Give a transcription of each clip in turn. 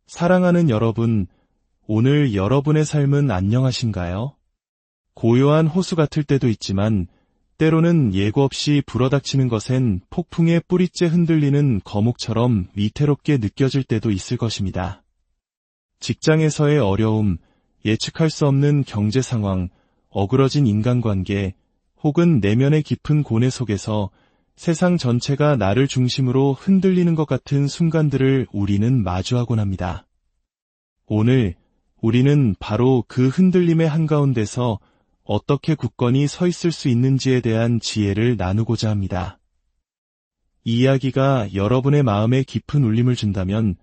사랑하는 여러분, 오늘 여러분의 삶은 안녕하신가요? 고요한 호수 같을 때도 있지만 때로는 예고 없이 불어닥치는 것엔 폭풍의 뿌리째 흔들리는 거목처럼 위태롭게 느껴질 때도 있을 것입니다. 직장에서의 어려움, 예측할 수 없는 경제 상황, 어그러진 인간관계, 혹은 내면의 깊은 고뇌 속에서 세상 전체가 나를 중심으로 흔들리는 것 같은 순간들을 우리는 마주하곤 합니다. 오늘 우리는 바로 그 흔들림의 한가운데서 어떻게 굳건히 서 있을 수 있는지에 대한 지혜를 나누고자 합니다. 이 이야기가 여러분의 마음에 깊은 울림을 준다면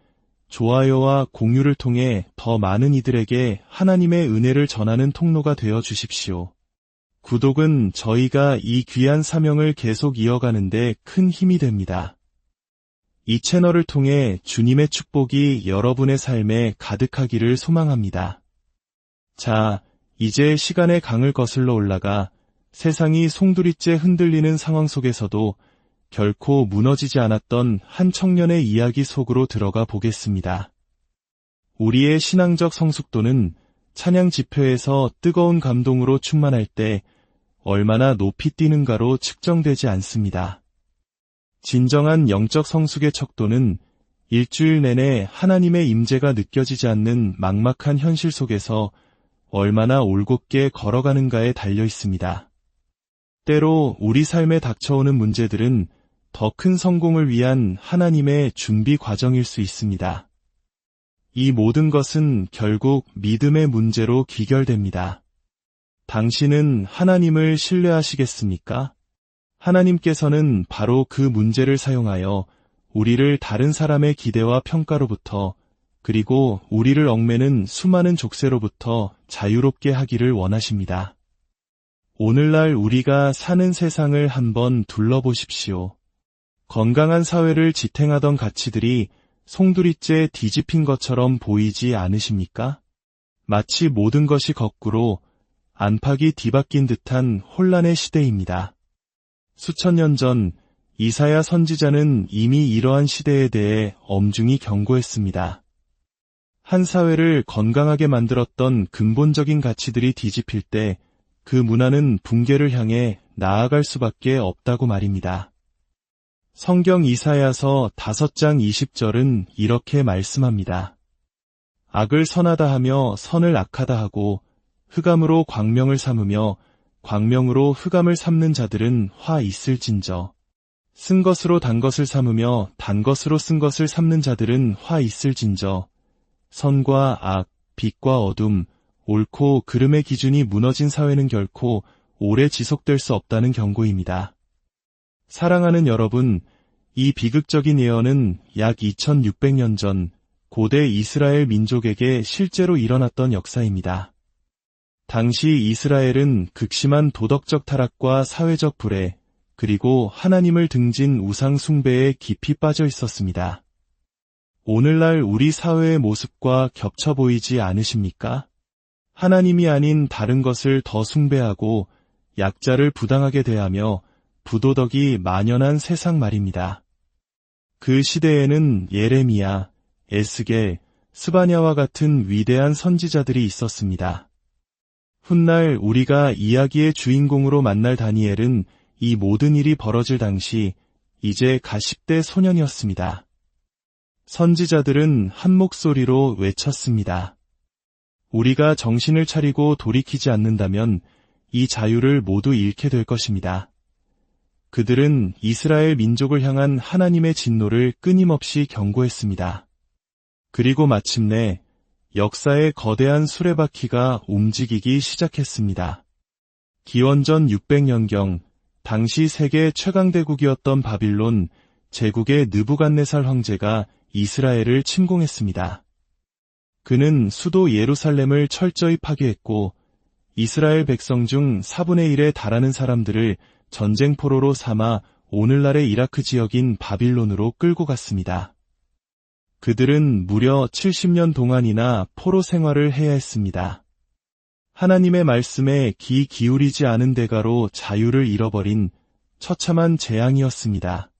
좋아요와 공유를 통해 더 많은 이들에게 하나님의 은혜를 전하는 통로가 되어 주십시오. 구독은 저희가 이 귀한 사명을 계속 이어가는 데 큰 힘이 됩니다. 이 채널을 통해 주님의 축복이 여러분의 삶에 가득하기를 소망합니다. 자, 이제 시간의 강을 거슬러 올라가 세상이 송두리째 흔들리는 상황 속에서도 결코 무너지지 않았던 한 청년의 이야기 속으로 들어가 보겠습니다. 우리의 신앙적 성숙도는 찬양 집회에서 뜨거운 감동으로 충만할 때 얼마나 높이 뛰는가로 측정되지 않습니다. 진정한 영적 성숙의 척도는 일주일 내내 하나님의 임재가 느껴지지 않는 막막한 현실 속에서 얼마나 올곧게 걸어가는가에 달려 있습니다. 때로 우리 삶에 닥쳐오는 문제들은 더 큰 성공을 위한 하나님의 준비 과정일 수 있습니다. 이 모든 것은 결국 믿음의 문제로 귀결됩니다. 당신은 하나님을 신뢰하시겠습니까? 하나님께서는 바로 그 문제를 사용하여 우리를 다른 사람의 기대와 평가로부터 그리고 우리를 얽매는 수많은 족쇄로부터 자유롭게 하기를 원하십니다. 오늘날 우리가 사는 세상을 한번 둘러보십시오. 건강한 사회를 지탱하던 가치들이 송두리째 뒤집힌 것처럼 보이지 않으십니까? 마치 모든 것이 거꾸로 안팎이 뒤바뀐 듯한 혼란의 시대입니다. 수천 년 전 이사야 선지자는 이미 이러한 시대에 대해 엄중히 경고했습니다. 한 사회를 건강하게 만들었던 근본적인 가치들이 뒤집힐 때 그 문화는 붕괴를 향해 나아갈 수밖에 없다고 말입니다. 성경 이사야서 5장 20절은 이렇게 말씀합니다. 악을 선하다 하며 선을 악하다 하고 흑암으로 광명을 삼으며 광명으로 흑암을 삼는 자들은 화 있을진저. 쓴 것으로 단 것을 삼으며 단 것으로 쓴 것을 삼는 자들은 화 있을진저. 선과 악, 빛과 어둠, 옳고 그름의 기준이 무너진 사회는 결코 오래 지속될 수 없다는 경고입니다. 사랑하는 여러분, 이 비극적인 예언은 약 2600년 전 고대 이스라엘 민족에게 실제로 일어났던 역사입니다. 당시 이스라엘은 극심한 도덕적 타락과 사회적 불애, 그리고 하나님을 등진 우상 숭배에 깊이 빠져 있었습니다. 오늘날 우리 사회의 모습과 겹쳐 보이지 않으십니까? 하나님이 아닌 다른 것을 더 숭배하고 약자를 부당하게 대하며 부도덕이 만연한 세상 말입니다. 그 시대에는 예레미야, 에스겔, 스바냐와 같은 위대한 선지자들이 있었습니다. 훗날 우리가 이야기의 주인공으로 만날 다니엘은 이 모든 일이 벌어질 당시 이제 갓10대 소년이었습니다. 선지자들은 한 목소리로 외쳤습니다. 우리가 정신을 차리고 돌이키지 않는다면 이 자유를 모두 잃게 될 것입니다. 그들은 이스라엘 민족을 향한 하나님의 진노를 끊임없이 경고했습니다. 그리고 마침내 역사의 거대한 수레바퀴가 움직이기 시작했습니다. 기원전 600년경 당시 세계 최강대국이었던 바빌론 제국의 느부갓네살 황제가 이스라엘을 침공했습니다. 그는 수도 예루살렘을 철저히 파괴했고 이스라엘 백성 중 4분의 1에 달하는 사람들을 전쟁포로로 삼아 오늘날의 이라크 지역인 바빌론으로 끌고 갔습니다. 그들은 무려 70년 동안이나 포로 생활을 해야 했습니다. 하나님의 말씀에 귀 기울이지 않은 대가로 자유를 잃어버린 처참한 재앙이었습니다.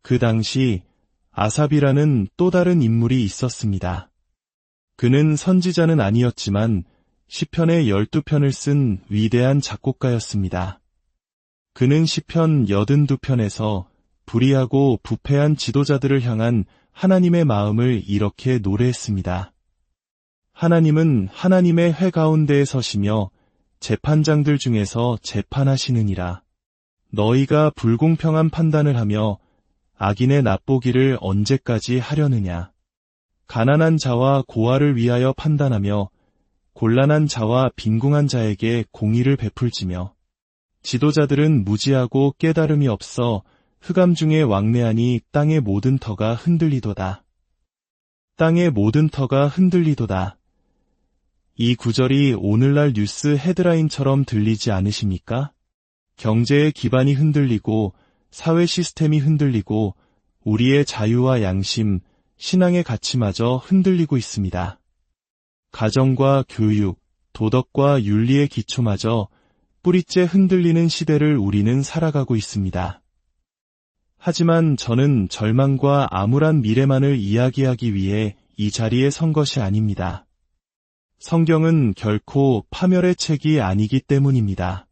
그 당시 아삽이라는 또 다른 인물이 있었습니다. 그는 선지자는 아니었지만 시편의 12편을 쓴 위대한 작곡가였습니다. 그는 시편 82편에서 불의하고 부패한 지도자들을 향한 하나님의 마음을 이렇게 노래했습니다. 하나님은 하나님의 회 가운데에 서시며 재판장들 중에서 재판하시느니라. 너희가 불공평한 판단을 하며 악인의 납보기를 언제까지 하려느냐. 가난한 자와 고아를 위하여 판단하며 곤란한 자와 빈궁한 자에게 공의를 베풀지며 지도자들은 무지하고 깨달음이 없어 흑암 중에 왕래하니 땅의 모든 터가 흔들리도다. 땅의 모든 터가 흔들리도다. 이 구절이 오늘날 뉴스 헤드라인처럼 들리지 않으십니까? 경제의 기반이 흔들리고 사회 시스템이 흔들리고 우리의 자유와 양심, 신앙의 가치마저 흔들리고 있습니다. 가정과 교육, 도덕과 윤리의 기초마저 뿌리째 흔들리는 시대를 우리는 살아가고 있습니다. 하지만 저는 절망과 암울한 미래만을 이야기하기 위해 이 자리에 선 것이 아닙니다. 성경은 결코 파멸의 책이 아니기 때문입니다.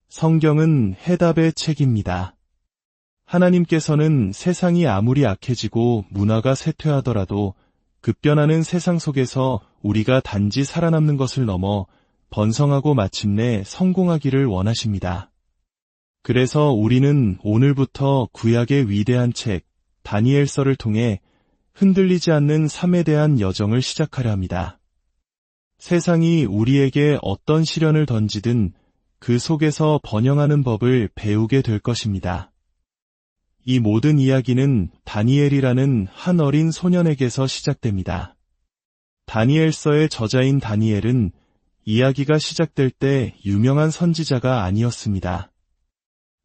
성경은 해답의 책입니다. 하나님께서는 세상이 아무리 악해지고 문화가 쇠퇴하더라도 급변하는 세상 속에서 우리가 단지 살아남는 것을 넘어 번성하고 마침내 성공하기를 원하십니다. 그래서 우리는 오늘부터 구약의 위대한 책 다니엘서를 통해 흔들리지 않는 삶에 대한 여정을 시작하려 합니다. 세상이 우리에게 어떤 시련을 던지든 그 속에서 번영하는 법을 배우게 될 것입니다. 이 모든 이야기는 다니엘이라는 한 어린 소년에게서 시작됩니다. 다니엘서의 저자인 다니엘은 이야기가 시작될 때 유명한 선지자가 아니었습니다.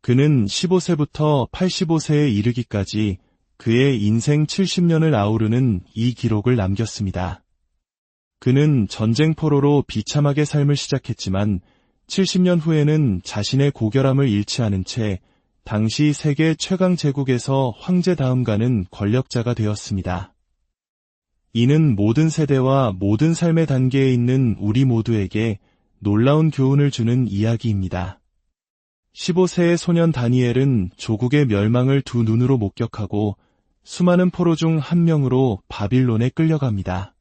그는 15세부터 85세에 이르기까지 그의 인생 70년을 아우르는 이 기록을 남겼습니다. 그는 전쟁포로로 비참하게 삶을 시작했지만 70년 후에는 자신의 고결함을 잃지 않은 채 당시 세계 최강 제국에서 황제 다음 가는 권력자가 되었습니다. 이는 모든 세대와 모든 삶의 단계에 있는 우리 모두에게 놀라운 교훈을 주는 이야기입니다. 15세의 소년 다니엘은 조국의 멸망을 두 눈으로 목격하고 수많은 포로 중 한 명으로 바빌론에 끌려갑니다.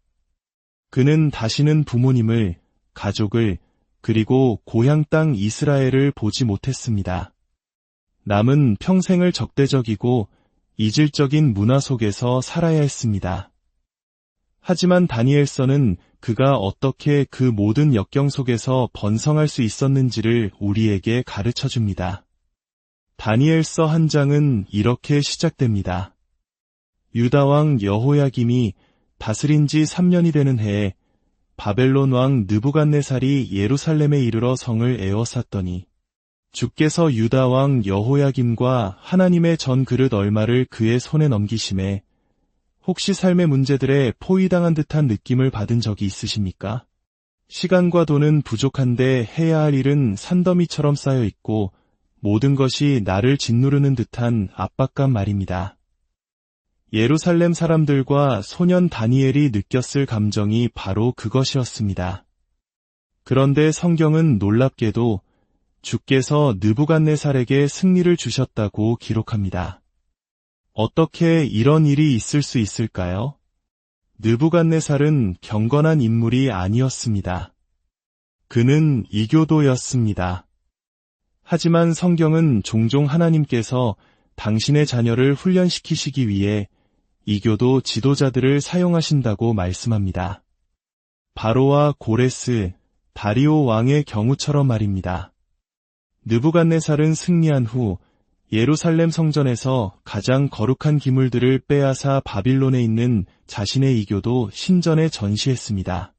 그는 다시는 부모님을, 가족을, 그리고 고향 땅 이스라엘을 보지 못했습니다. 남은 평생을 적대적이고 이질적인 문화 속에서 살아야 했습니다. 하지만 다니엘서는 그가 어떻게 그 모든 역경 속에서 번성할 수 있었는지를 우리에게 가르쳐줍니다. 다니엘서 한 장은 이렇게 시작됩니다. 유다 왕 여호야김이 다스린 지 3년이 되는 해에 바벨론 왕 느부갓네살이 예루살렘에 이르러 성을 에워쌌더니 주께서 유다 왕 여호야김과 하나님의 전 그릇 얼마를 그의 손에 넘기심에 혹시 삶의 문제들에 포위당한 듯한 느낌을 받은 적이 있으십니까? 시간과 돈은 부족한데 해야 할 일은 산더미처럼 쌓여 있고 모든 것이 나를 짓누르는 듯한 압박감 말입니다. 예루살렘 사람들과 소년 다니엘이 느꼈을 감정이 바로 그것이었습니다. 그런데 성경은 놀랍게도 주께서 느부갓네살에게 승리를 주셨다고 기록합니다. 어떻게 이런 일이 있을 수 있을까요? 느부갓네살은 경건한 인물이 아니었습니다. 그는 이교도였습니다. 하지만 성경은 종종 하나님께서 당신의 자녀를 훈련시키시기 위해 이교도 지도자들을 사용하신다고 말씀합니다. 바로와 고레스, 다리오 왕의 경우처럼 말입니다. 느부갓네살은 승리한 후 예루살렘 성전에서 가장 거룩한 기물들을 빼앗아 바빌론에 있는 자신의 이교도 신전에 전시했습니다.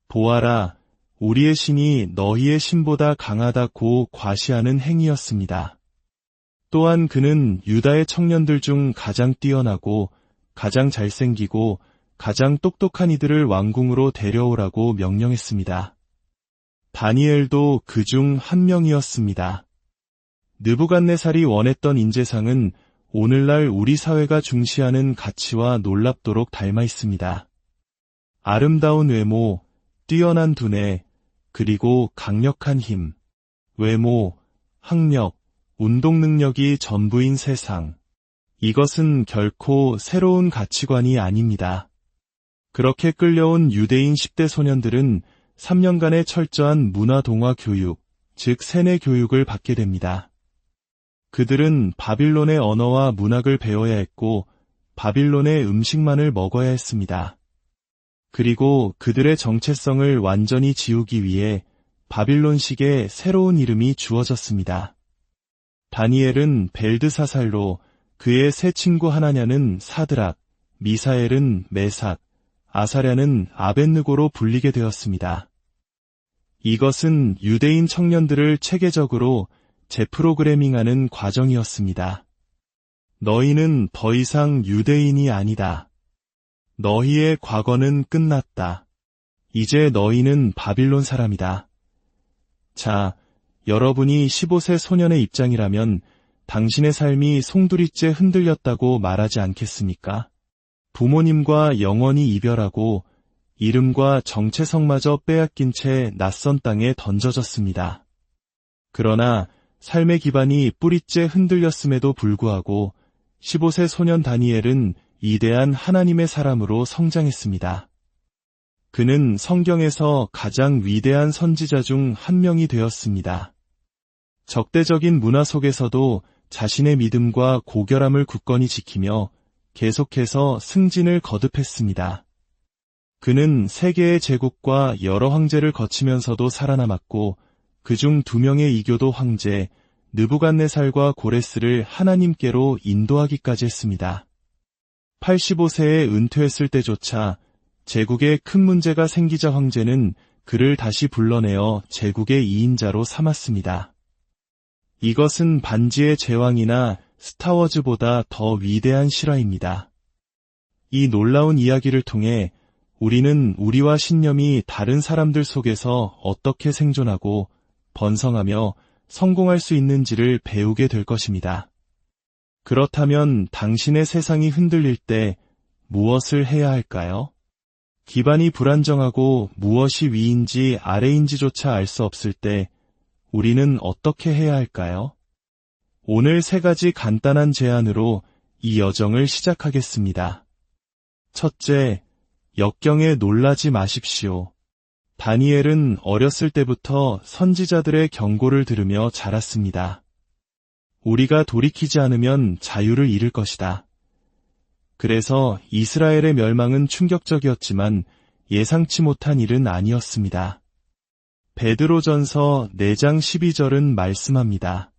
보아라, 우리의 신이 너희의 신보다 강하다고 과시하는 행위였습니다. 또한 그는 유다의 청년들 중 가장 뛰어나고 가장 잘생기고 가장 똑똑한 이들을 왕궁으로 데려오라고 명령했습니다. 다니엘도 그 중 한 명이었습니다. 느부갓네살이 원했던 인재상은 오늘날 우리 사회가 중시하는 가치와 놀랍도록 닮아 있습니다. 아름다운 외모, 뛰어난 두뇌, 그리고 강력한 힘. 외모, 학력, 운동 능력이 전부인 세상. 이것은 결코 새로운 가치관이 아닙니다. 그렇게 끌려온 유대인 10대 소년들은 3년간의 철저한 문화-동화 교육, 즉 세뇌 교육을 받게 됩니다. 그들은 바빌론의 언어와 문학을 배워야 했고 바빌론의 음식만을 먹어야 했습니다. 그리고 그들의 정체성을 완전히 지우기 위해 바빌론식의 새로운 이름이 주어졌습니다. 다니엘은 벨드사살로, 그의 세 친구 하나냐는 사드락, 미사엘은 메삭, 아사랴는 아벳느고로 불리게 되었습니다. 이것은 유대인 청년들을 체계적으로 재프로그래밍하는 과정이었습니다. 너희는 더 이상 유대인이 아니다. 너희의 과거는 끝났다. 이제 너희는 바빌론 사람이다. 자, 여러분이 15세 소년의 입장이라면 당신의 삶이 송두리째 흔들렸다고 말하지 않겠습니까? 부모님과 영원히 이별하고 이름과 정체성마저 빼앗긴 채 낯선 땅에 던져졌습니다. 그러나 삶의 기반이 뿌리째 흔들렸음에도 불구하고 15세 소년 다니엘은 위대한 하나님의 사람으로 성장했습니다. 그는 성경에서 가장 위대한 선지자 중 한 명이 되었습니다. 적대적인 문화 속에서도 자신의 믿음과 고결함을 굳건히 지키며 계속해서 승진을 거듭했습니다. 그는 세 개의 제국과 여러 황제를 거치면서도 살아남았고 그중 2명의 이교도 황제 느부갓네살과 고레스를 하나님께로 인도하기까지 했습니다. 85세에 은퇴했을 때조차 제국에 큰 문제가 생기자 황제는 그를 다시 불러내어 제국의 2인자로 삼았습니다. 이것은 반지의 제왕이나 스타워즈보다 더 위대한 실화입니다. 이 놀라운 이야기를 통해 우리는 우리와 신념이 다른 사람들 속에서 어떻게 생존하고 번성하며 성공할 수 있는지를 배우게 될 것입니다. 그렇다면 당신의 세상이 흔들릴 때 무엇을 해야 할까요? 기반이 불안정하고 무엇이 위인지 아래인지조차 알 수 없을 때 우리는 어떻게 해야 할까요? 오늘 3가지 간단한 제안으로 이 여정을 시작하겠습니다. 첫째, 역경에 놀라지 마십시오. 다니엘은 어렸을 때부터 선지자들의 경고를 들으며 자랐습니다. 우리가 돌이키지 않으면 자유를 잃을 것이다. 그래서 이스라엘의 멸망은 충격적이었지만 예상치 못한 일은 아니었습니다. 베드로전서 4장 12절은 말씀합니다.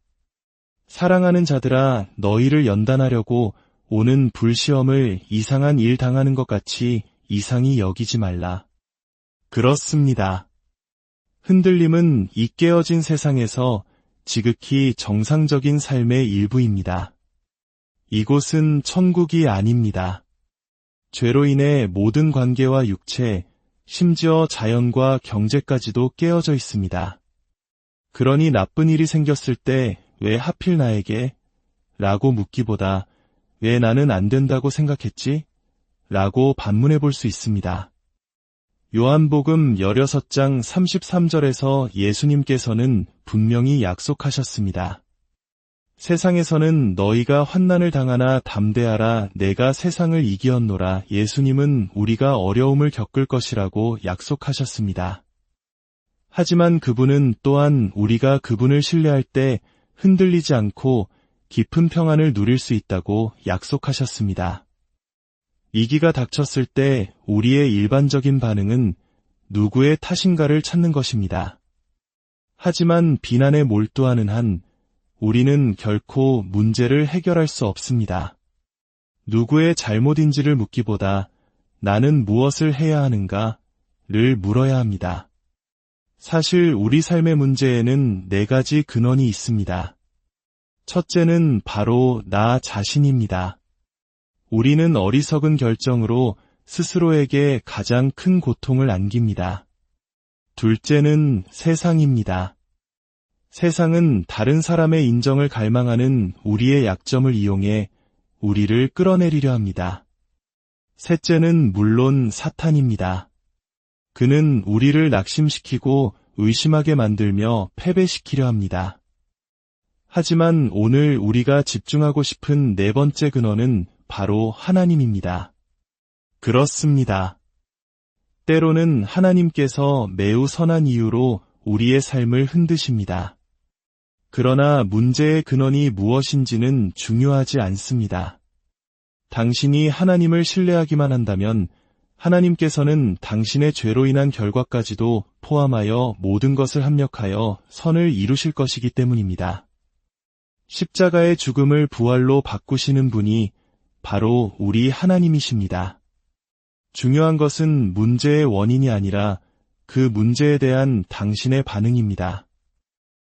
사랑하는 자들아, 너희를 연단하려고 오는 불시험을 이상한 일 당하는 것 같이 이상히 여기지 말라. 그렇습니다. 흔들림은 이 깨어진 세상에서 지극히 정상적인 삶의 일부입니다. 이곳은 천국이 아닙니다. 죄로 인해 모든 관계와 육체, 심지어 자연과 경제까지도 깨어져 있습니다. 그러니 나쁜 일이 생겼을 때 왜 하필 나에게? 라고 묻기보다 왜 나는 안 된다고 생각했지? 라고 반문해 볼 수 있습니다. 요한복음 16장 33절에서 예수님께서는 분명히 약속하셨습니다. 세상에서는 너희가 환난을 당하나 담대하라, 내가 세상을 이기었노라. 예수님은 우리가 어려움을 겪을 것이라고 약속하셨습니다. 하지만 그분은 또한 우리가 그분을 신뢰할 때 흔들리지 않고 깊은 평안을 누릴 수 있다고 약속하셨습니다. 위기가 닥쳤을 때 우리의 일반적인 반응은 누구의 탓인가를 찾는 것입니다. 하지만 비난에 몰두하는 한 우리는 결코 문제를 해결할 수 없습니다. 누구의 잘못인지를 묻기보다 나는 무엇을 해야 하는가를 물어야 합니다. 사실 우리 삶의 문제에는 4가지 근원이 있습니다. 첫째는 바로 나 자신입니다. 우리는 어리석은 결정으로 스스로에게 가장 큰 고통을 안깁니다. 둘째는 세상입니다. 세상은 다른 사람의 인정을 갈망하는 우리의 약점을 이용해 우리를 끌어내리려 합니다. 셋째는 물론 사탄입니다. 그는 우리를 낙심시키고 의심하게 만들며 패배시키려 합니다. 하지만 오늘 우리가 집중하고 싶은 네 번째 근원은 바로 하나님입니다. 그렇습니다. 때로는 하나님께서 매우 선한 이유로 우리의 삶을 흔드십니다. 그러나 문제의 근원이 무엇인지는 중요하지 않습니다. 당신이 하나님을 신뢰하기만 한다면 하나님께서는 당신의 죄로 인한 결과까지도 포함하여 모든 것을 합력하여 선을 이루실 것이기 때문입니다. 십자가의 죽음을 부활로 바꾸시는 분이 바로 우리 하나님이십니다. 중요한 것은 문제의 원인이 아니라 그 문제에 대한 당신의 반응입니다.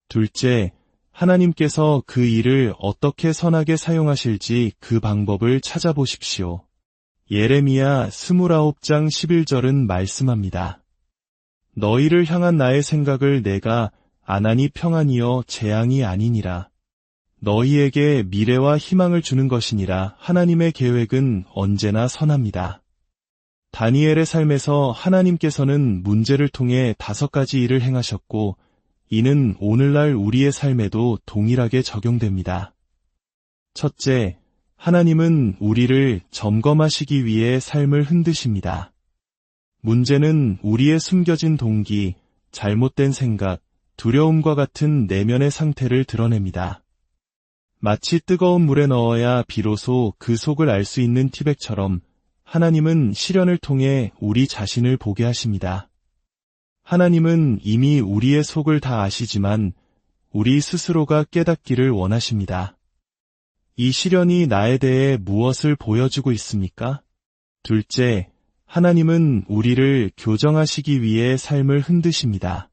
둘째, 하나님께서 그 일을 어떻게 선하게 사용하실지 그 방법을 찾아보십시오. 예레미야 29장 11절은 말씀합니다. 너희를 향한 나의 생각을 내가 안하니 평안이여 재앙이 아니니라. 너희에게 미래와 희망을 주는 것이니라. 하나님의 계획은 언제나 선합니다. 다니엘의 삶에서 하나님께서는 문제를 통해 5가지 일을 행하셨고 이는 오늘날 우리의 삶에도 동일하게 적용됩니다. 첫째, 하나님은 우리를 점검하시기 위해 삶을 흔드십니다. 문제는 우리의 숨겨진 동기, 잘못된 생각, 두려움과 같은 내면의 상태를 드러냅니다. 마치 뜨거운 물에 넣어야 비로소 그 속을 알 수 있는 티백처럼 하나님은 시련을 통해 우리 자신을 보게 하십니다. 하나님은 이미 우리의 속을 다 아시지만 우리 스스로가 깨닫기를 원하십니다. 이 시련이 나에 대해 무엇을 보여주고 있습니까? 둘째, 하나님은 우리를 교정하시기 위해 삶을 흔드십니다.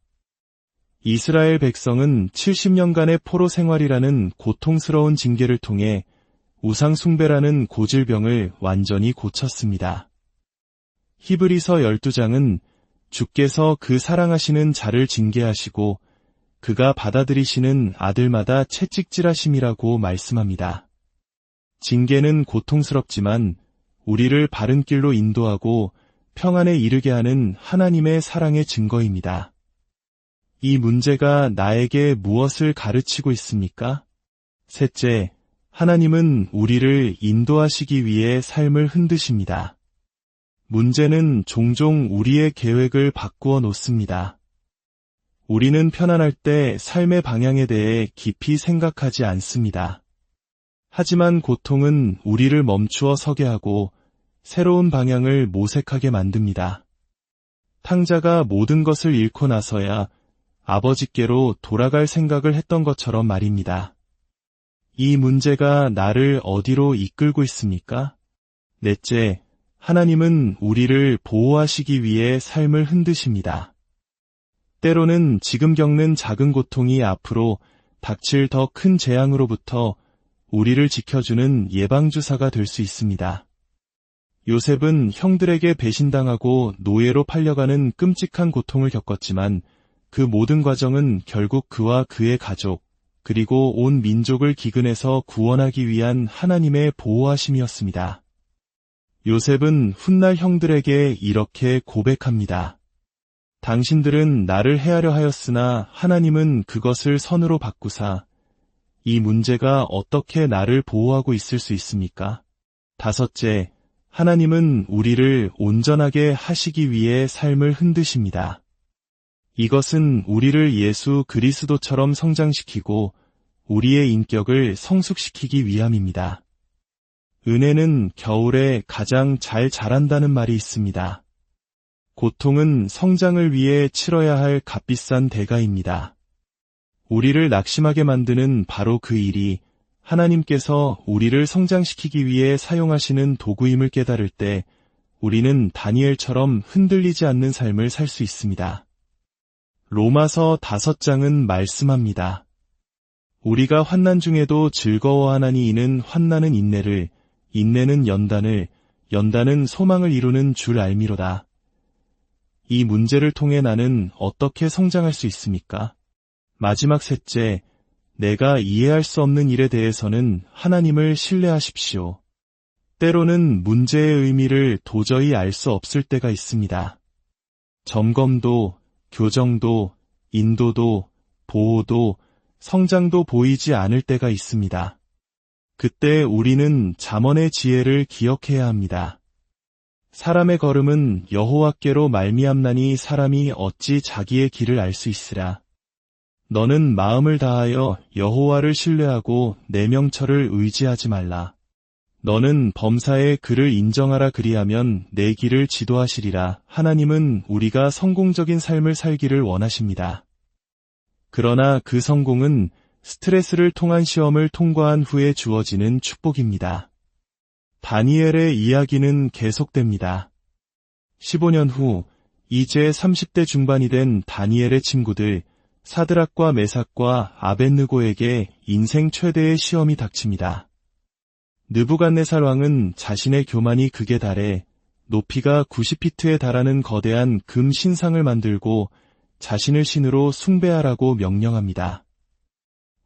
이스라엘 백성은 70년간의 포로 생활이라는 고통스러운 징계를 통해 우상 숭배라는 고질병을 완전히 고쳤습니다. 히브리서 12장은 주께서 그 사랑하시는 자를 징계하시고 그가 받아들이시는 아들마다 채찍질하심이라고 말씀합니다. 징계는 고통스럽지만 우리를 바른 길로 인도하고 평안에 이르게 하는 하나님의 사랑의 증거입니다. 이 문제가 나에게 무엇을 가르치고 있습니까? 셋째, 하나님은 우리를 인도하시기 위해 삶을 흔드십니다. 문제는 종종 우리의 계획을 바꾸어 놓습니다. 우리는 편안할 때 삶의 방향에 대해 깊이 생각하지 않습니다. 하지만 고통은 우리를 멈추어 서게 하고 새로운 방향을 모색하게 만듭니다. 탕자가 모든 것을 잃고 나서야 아버지께로 돌아갈 생각을 했던 것처럼 말입니다. 이 문제가 나를 어디로 이끌고 있습니까? 넷째, 하나님은 우리를 보호하시기 위해 삶을 흔드십니다. 때로는 지금 겪는 작은 고통이 앞으로 닥칠 더 큰 재앙으로부터 우리를 지켜주는 예방주사가 될 수 있습니다. 요셉은 형들에게 배신당하고 노예로 팔려가는 끔찍한 고통을 겪었지만 그 모든 과정은 결국 그와 그의 가족, 그리고 온 민족을 기근에서 구원하기 위한 하나님의 보호하심이었습니다. 요셉은 훗날 형들에게 이렇게 고백합니다. 당신들은 나를 해하려 하였으나 하나님은 그것을 선으로 바꾸사 이 문제가 어떻게 나를 보호하고 있을 수 있습니까? 다섯째, 하나님은 우리를 온전하게 하시기 위해 삶을 흔드십니다. 이것은 우리를 예수 그리스도처럼 성장시키고 우리의 인격을 성숙시키기 위함입니다. 은혜는 겨울에 가장 잘 자란다는 말이 있습니다. 고통은 성장을 위해 치러야 할 값비싼 대가입니다. 우리를 낙심하게 만드는 바로 그 일이 하나님께서 우리를 성장시키기 위해 사용하시는 도구임을 깨달을 때 우리는 다니엘처럼 흔들리지 않는 삶을 살 수 있습니다. 로마서 5장은 말씀합니다. 우리가 환난 중에도 즐거워하나니 이는 환난은 인내를, 인내는 연단을, 연단은 소망을 이루는 줄 알미로다. 이 문제를 통해 나는 어떻게 성장할 수 있습니까? 마지막 셋째, 내가 이해할 수 없는 일에 대해서는 하나님을 신뢰하십시오. 때로는 문제의 의미를 도저히 알 수 없을 때가 있습니다. 점검도, 교정도, 인도도, 보호도, 성장도 보이지 않을 때가 있습니다. 그때 우리는 잠언의 지혜를 기억해야 합니다. 사람의 걸음은 여호와께로 말미암나니 사람이 어찌 자기의 길을 알 수 있으랴. 너는 마음을 다하여 여호와를 신뢰하고 내 명철을 의지하지 말라. 너는 범사에 그를 인정하라 그리하면 내 길을 지도하시리라. 하나님은 우리가 성공적인 삶을 살기를 원하십니다. 그러나 그 성공은 스트레스를 통한 시험을 통과한 후에 주어지는 축복입니다. 다니엘의 이야기는 계속됩니다. 15년 후 이제 30대 중반이 된 다니엘의 친구들 사드락과 메삭과 아벳느고에게 인생 최대의 시험이 닥칩니다. 느부갓네살 왕은 자신의 교만이 극에 달해 높이가 90피트에 달하는 거대한 금 신상을 만들고 자신을 신으로 숭배하라고 명령합니다.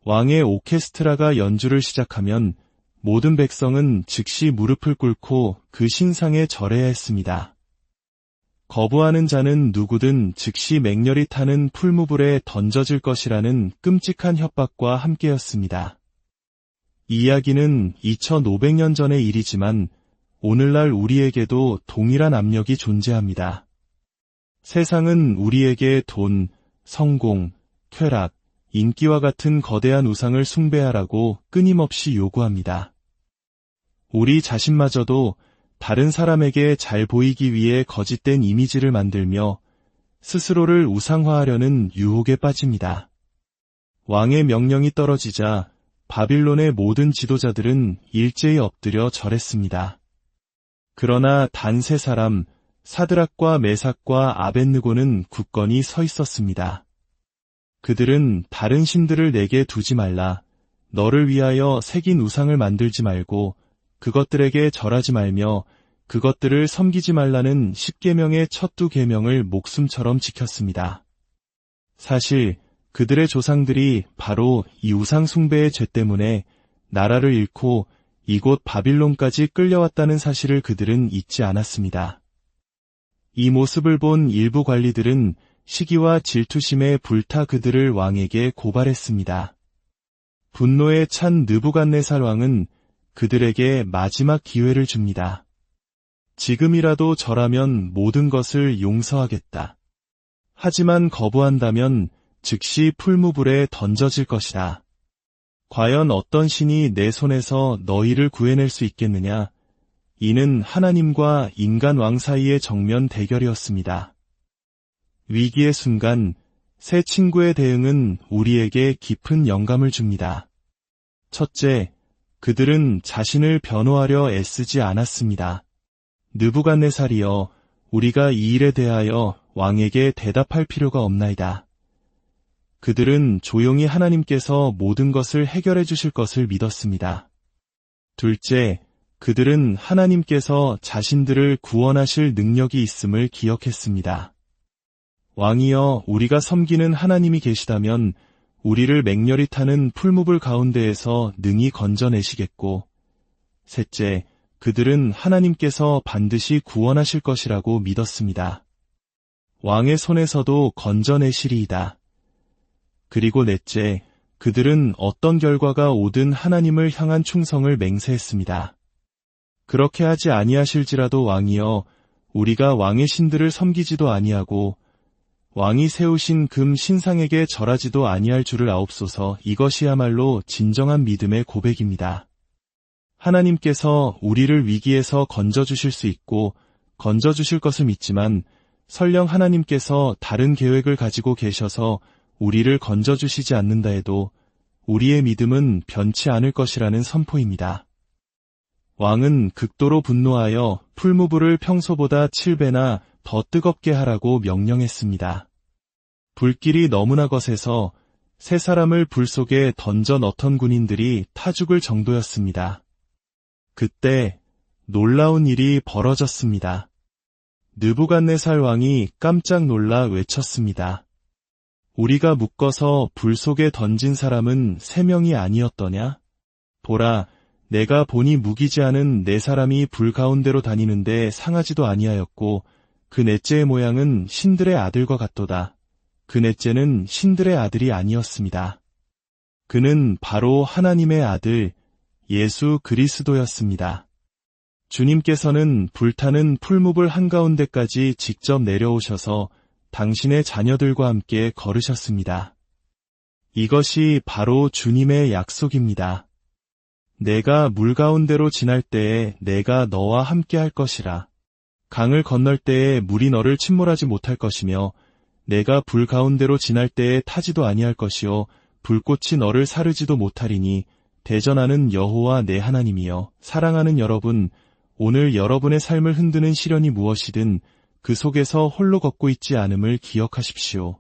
왕의 오케스트라가 연주를 시작하면 모든 백성은 즉시 무릎을 꿇고 그 신상에 절해야 했습니다. 거부하는 자는 누구든 즉시 맹렬히 타는 풀무불에 던져질 것이라는 끔찍한 협박과 함께였습니다. 이 이야기는 2500년 전의 일이지만 오늘날 우리에게도 동일한 압력이 존재합니다. 세상은 우리에게 돈, 성공, 쾌락, 인기와 같은 거대한 우상을 숭배하라고 끊임없이 요구합니다. 우리 자신마저도 다른 사람에게 잘 보이기 위해 거짓된 이미지를 만들며 스스로를 우상화하려는 유혹에 빠집니다. 왕의 명령이 떨어지자 바빌론의 모든 지도자들은 일제히 엎드려 절했습니다. 그러나 단 세 사람 사드락과 메삭과 아벳느고는 굳건히 서 있었습니다. 그들은 다른 신들을 내게 두지 말라, 너를 위하여 새긴 우상을 만들지 말고 그것들에게 절하지 말며 그것들을 섬기지 말라는 10계명의 첫 2계명을 목숨처럼 지켰습니다. 사실 그들의 조상들이 바로 이 우상 숭배의 죄 때문에 나라를 잃고 이곳 바빌론까지 끌려왔다는 사실을 그들은 잊지 않았습니다. 이 모습을 본 일부 관리들은 시기와 질투심에 불타 그들을 왕에게 고발했습니다. 분노에 찬 느부갓네살 왕은 그들에게 마지막 기회를 줍니다. 지금이라도 절하면 모든 것을 용서하겠다. 하지만 거부한다면 즉시 풀무불에 던져질 것이다. 과연 어떤 신이 내 손에서 너희를 구해낼 수 있겠느냐? 이는 하나님과 인간 왕 사이의 정면 대결이었습니다. 위기의 순간 세 친구의 대응은 우리에게 깊은 영감을 줍니다. 첫째, 그들은 자신을 변호하려 애쓰지 않았습니다. 느부갓네살이여, 우리가 이 일에 대하여 왕에게 대답할 필요가 없나이다. 그들은 조용히 하나님께서 모든 것을 해결해 주실 것을 믿었습니다. 둘째, 그들은 하나님께서 자신들을 구원하실 능력이 있음을 기억했습니다. 왕이여, 우리가 섬기는 하나님이 계시다면 우리를 맹렬히 타는 풀무불 가운데에서 능히 건져내시겠고, 셋째, 그들은 하나님께서 반드시 구원하실 것이라고 믿었습니다. 왕의 손에서도 건져내시리이다. 그리고 넷째, 그들은 어떤 결과가 오든 하나님을 향한 충성을 맹세했습니다. 그렇게 하지 아니하실지라도 왕이여, 우리가 왕의 신들을 섬기지도 아니하고 왕이 세우신 금 신상에게 절하지도 아니할 줄을 아옵소서. 이것이야말로 진정한 믿음의 고백입니다. 하나님께서 우리를 위기에서 건져주실 수 있고 건져주실 것을 믿지만 설령 하나님께서 다른 계획을 가지고 계셔서 우리를 건져주시지 않는다 해도 우리의 믿음은 변치 않을 것이라는 선포입니다. 왕은 극도로 분노하여 풀무불을 평소보다 7배나 더 뜨겁게 하라고 명령했습니다. 불길이 너무나 거세서 세 사람을 불 속에 던져 넣던 군인들이 타 죽을 정도였습니다. 그때 놀라운 일이 벌어졌습니다. 느부갓네살 왕이 깜짝 놀라 외쳤습니다. 우리가 묶어서 불 속에 던진 사람은 3명이 아니었더냐? 보라, 내가 보니 무기지 않은 4사람이 불 가운데로 다니는데 상하지도 아니하였고 그 넷째의 모양은 신들의 아들과 같도다. 그 넷째는 신들의 아들이 아니었습니다. 그는 바로 하나님의 아들 예수 그리스도였습니다. 주님께서는 불타는 풀무불 한가운데까지 직접 내려오셔서 당신의 자녀들과 함께 걸으셨습니다. 이것이 바로 주님의 약속입니다. 내가 물 가운데로 지날 때에 내가 너와 함께 할 것이라. 강을 건널 때에 물이 너를 침몰하지 못할 것이며 내가 불 가운데로 지날 때에 타지도 아니할 것이요 불꽃이 너를 사르지도 못하리니 대전하는 여호와 내 하나님이여. 사랑하는 여러분, 오늘 여러분의 삶을 흔드는 시련이 무엇이든 그 속에서 홀로 걷고 있지 않음을 기억하십시오.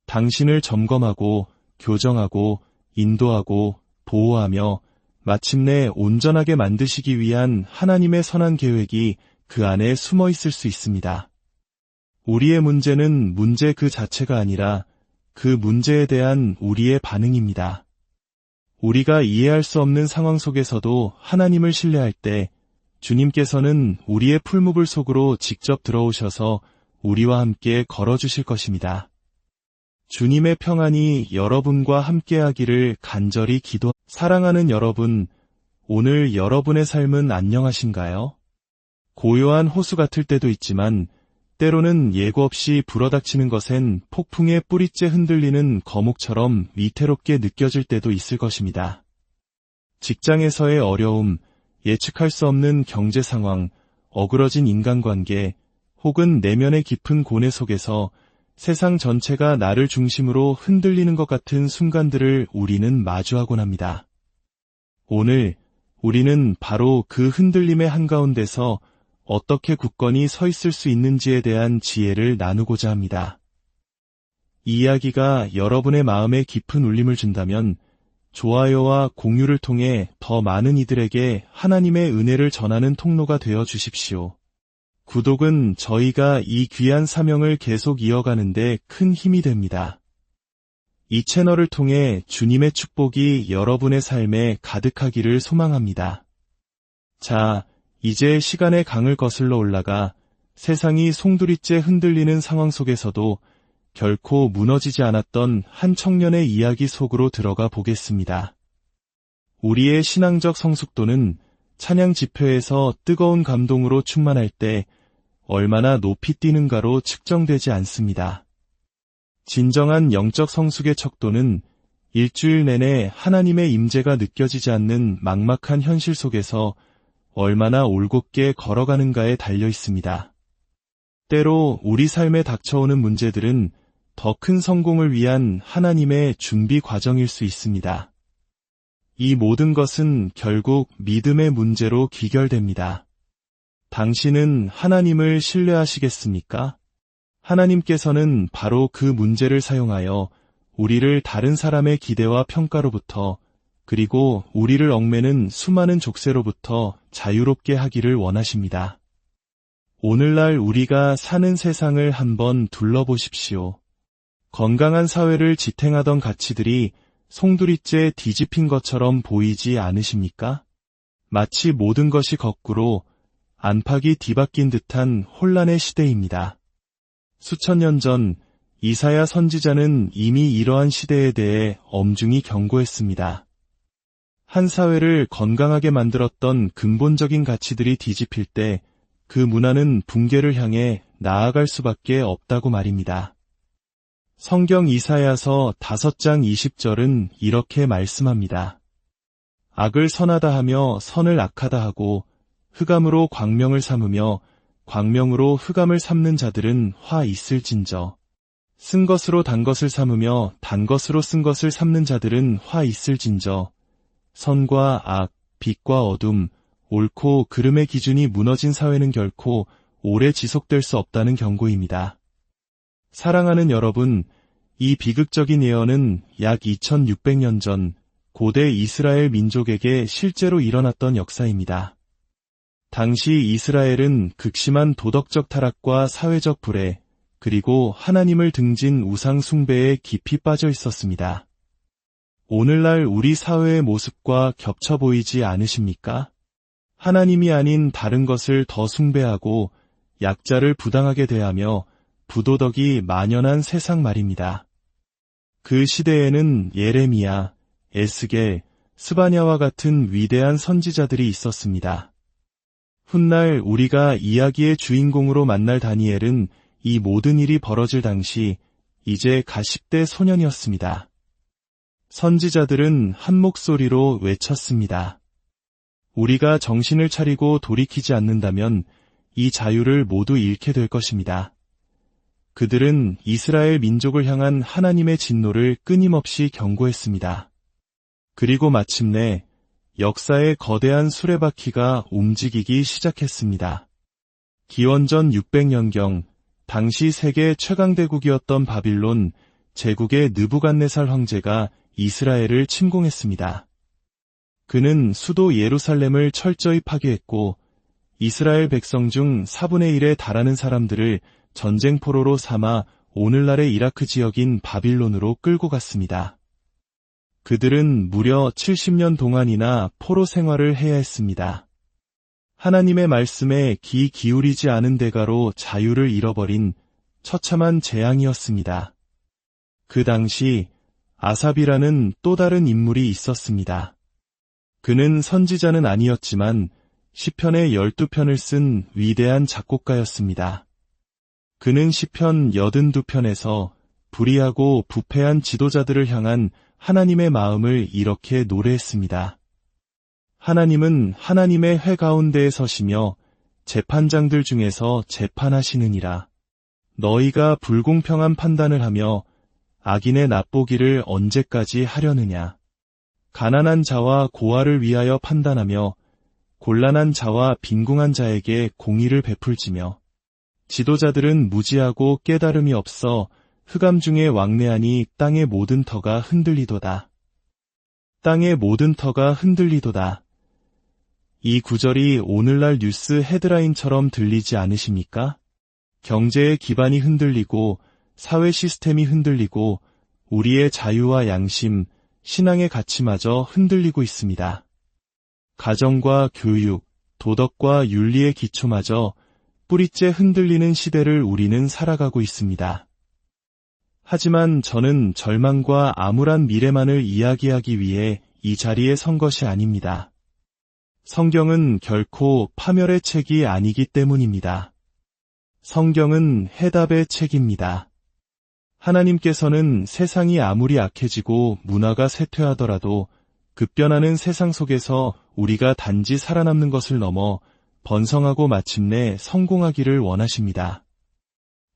당신을 점검하고 교정하고 인도하고 보호하며 마침내 온전하게 만드시기 위한 하나님의 선한 계획이 그 안에 숨어 있을 수 있습니다. 우리의 문제는 문제 그 자체가 아니라 그 문제에 대한 우리의 반응입니다. 우리가 이해할 수 없는 상황 속에서도 하나님을 신뢰할 때 주님께서는 우리의 풀무불 속으로 직접 들어오셔서 우리와 함께 걸어주실 것입니다. 주님의 평안이 여러분과 함께하기를 간절히 사랑하는 여러분, 오늘 여러분의 삶은 안녕하신가요? 고요한 호수 같을 때도 있지만 때로는 예고 없이 불어닥치는 것엔 폭풍의 뿌리째 흔들리는 거목처럼 위태롭게 느껴질 때도 있을 것입니다. 직장에서의 어려움, 예측할 수 없는 경제 상황, 어그러진 인간관계, 혹은 내면의 깊은 고뇌 속에서 세상 전체가 나를 중심으로 흔들리는 것 같은 순간들을 우리는 마주하곤 합니다. 오늘 우리는 바로 그 흔들림의 한가운데서 어떻게 굳건히 서 있을 수 있는지에 대한 지혜를 나누고자 합니다. 이 이야기가 여러분의 마음에 깊은 울림을 준다면 좋아요와 공유를 통해 더 많은 이들에게 하나님의 은혜를 전하는 통로가 되어 주십시오. 구독은 저희가 이 귀한 사명을 계속 이어가는 데 큰 힘이 됩니다. 이 채널을 통해 주님의 축복이 여러분의 삶에 가득하기를 소망합니다. 자, 이제 시간의 강을 거슬러 올라가 세상이 송두리째 흔들리는 상황 속에서도 결코 무너지지 않았던 한 청년의 이야기 속으로 들어가 보겠습니다. 우리의 신앙적 성숙도는 찬양 집회에서 뜨거운 감동으로 충만할 때 얼마나 높이 뛰는가로 측정되지 않습니다. 진정한 영적 성숙의 척도는 일주일 내내 하나님의 임재가 느껴지지 않는 막막한 현실 속에서 얼마나 올곧게 걸어가는가에 달려 있습니다. 때로 우리 삶에 닥쳐오는 문제들은 더 큰 성공을 위한 하나님의 준비 과정일 수 있습니다. 이 모든 것은 결국 믿음의 문제로 귀결됩니다. 당신은 하나님을 신뢰하시겠습니까? 하나님께서는 바로 그 문제를 사용하여 우리를 다른 사람의 기대와 평가로부터 그리고 우리를 얽매는 수많은 족쇄로부터 자유롭게 하기를 원하십니다. 오늘날 우리가 사는 세상을 한번 둘러보십시오. 건강한 사회를 지탱하던 가치들이 송두리째 뒤집힌 것처럼 보이지 않으십니까? 마치 모든 것이 거꾸로 안팎이 뒤바뀐 듯한 혼란의 시대입니다. 수천 년 전 이사야 선지자는 이미 이러한 시대에 대해 엄중히 경고했습니다. 한 사회를 건강하게 만들었던 근본적인 가치들이 뒤집힐 때 그 문화는 붕괴를 향해 나아갈 수밖에 없다고 말입니다. 성경 이사야서 5장 20절은 이렇게 말씀합니다. 악을 선하다 하며 선을 악하다 하고 흑암으로 광명을 삼으며 광명으로 흑암을 삼는 자들은 화 있을진저. 쓴 것으로 단 것을 삼으며 단 것으로 쓴 것을 삼는 자들은 화 있을진저. 선과 악, 빛과 어둠, 옳고 그름의 기준이 무너진 사회는 결코 오래 지속될 수 없다는 경고입니다. 사랑하는 여러분, 이 비극적인 예언은 약 2600년 전 고대 이스라엘 민족에게 실제로 일어났던 역사입니다. 당시 이스라엘은 극심한 도덕적 타락과 사회적 불애, 그리고 하나님을 등진 우상 숭배에 깊이 빠져 있었습니다. 오늘날 우리 사회의 모습과 겹쳐 보이지 않으십니까? 하나님이 아닌 다른 것을 더 숭배하고 약자를 부당하게 대하며 부도덕이 만연한 세상 말입니다. 그 시대에는 예레미야, 에스겔, 스바냐와 같은 위대한 선지자들이 있었습니다. 훗날 우리가 이야기의 주인공으로 만날 다니엘은 이 모든 일이 벌어질 당시 이제 가십대 소년이었습니다. 선지자들은 한 목소리로 외쳤습니다. 우리가 정신을 차리고 돌이키지 않는다면 이 자유를 모두 잃게 될 것입니다. 그들은 이스라엘 민족을 향한 하나님의 진노를 끊임없이 경고했습니다. 그리고 마침내 역사의 거대한 수레바퀴가 움직이기 시작했습니다. 기원전 600년경 당시 세계 최강대국이었던 바빌론 제국의 느부갓네살 황제가 이스라엘을 침공했습니다. 그는 수도 예루살렘을 철저히 파괴했고 이스라엘 백성 중 4분의 1에 달하는 사람들을 전쟁포로로 삼아 오늘날의 이라크 지역인 바빌론으로 끌고 갔습니다. 그들은 무려 70년 동안이나 포로 생활을 해야 했습니다. 하나님의 말씀에 귀 기울이지 않은 대가로 자유를 잃어버린 처참한 재앙이었습니다. 그 당시 아삽이라는 또 다른 인물이 있었습니다. 그는 선지자는 아니었지만 시편의 12편을 쓴 위대한 작곡가였습니다. 그는 시편 82편에서 불의하고 부패한 지도자들을 향한 하나님의 마음을 이렇게 노래했습니다. 하나님은 하나님의 회 가운데에 서시며 재판장들 중에서 재판하시느니라. 너희가 불공평한 판단을 하며 악인의 납보기를 언제까지 하려느냐. 가난한 자와 고아를 위하여 판단하며 곤란한 자와 빈궁한 자에게 공의를 베풀지며 지도자들은 무지하고 깨달음이 없어 흑암 중에 왕래하니 땅의 모든 터가 흔들리도다. 땅의 모든 터가 흔들리도다. 이 구절이 오늘날 뉴스 헤드라인처럼 들리지 않으십니까? 경제의 기반이 흔들리고 사회 시스템이 흔들리고 우리의 자유와 양심, 신앙의 가치마저 흔들리고 있습니다. 가정과 교육, 도덕과 윤리의 기초마저 뿌리째 흔들리는 시대를 우리는 살아가고 있습니다. 하지만 저는 절망과 암울한 미래만을 이야기하기 위해 이 자리에 선 것이 아닙니다. 성경은 결코 파멸의 책이 아니기 때문입니다. 성경은 해답의 책입니다. 하나님께서는 세상이 아무리 악해지고 문화가 쇠퇴하더라도 급변하는 세상 속에서 우리가 단지 살아남는 것을 넘어 번성하고 마침내 성공하기를 원하십니다.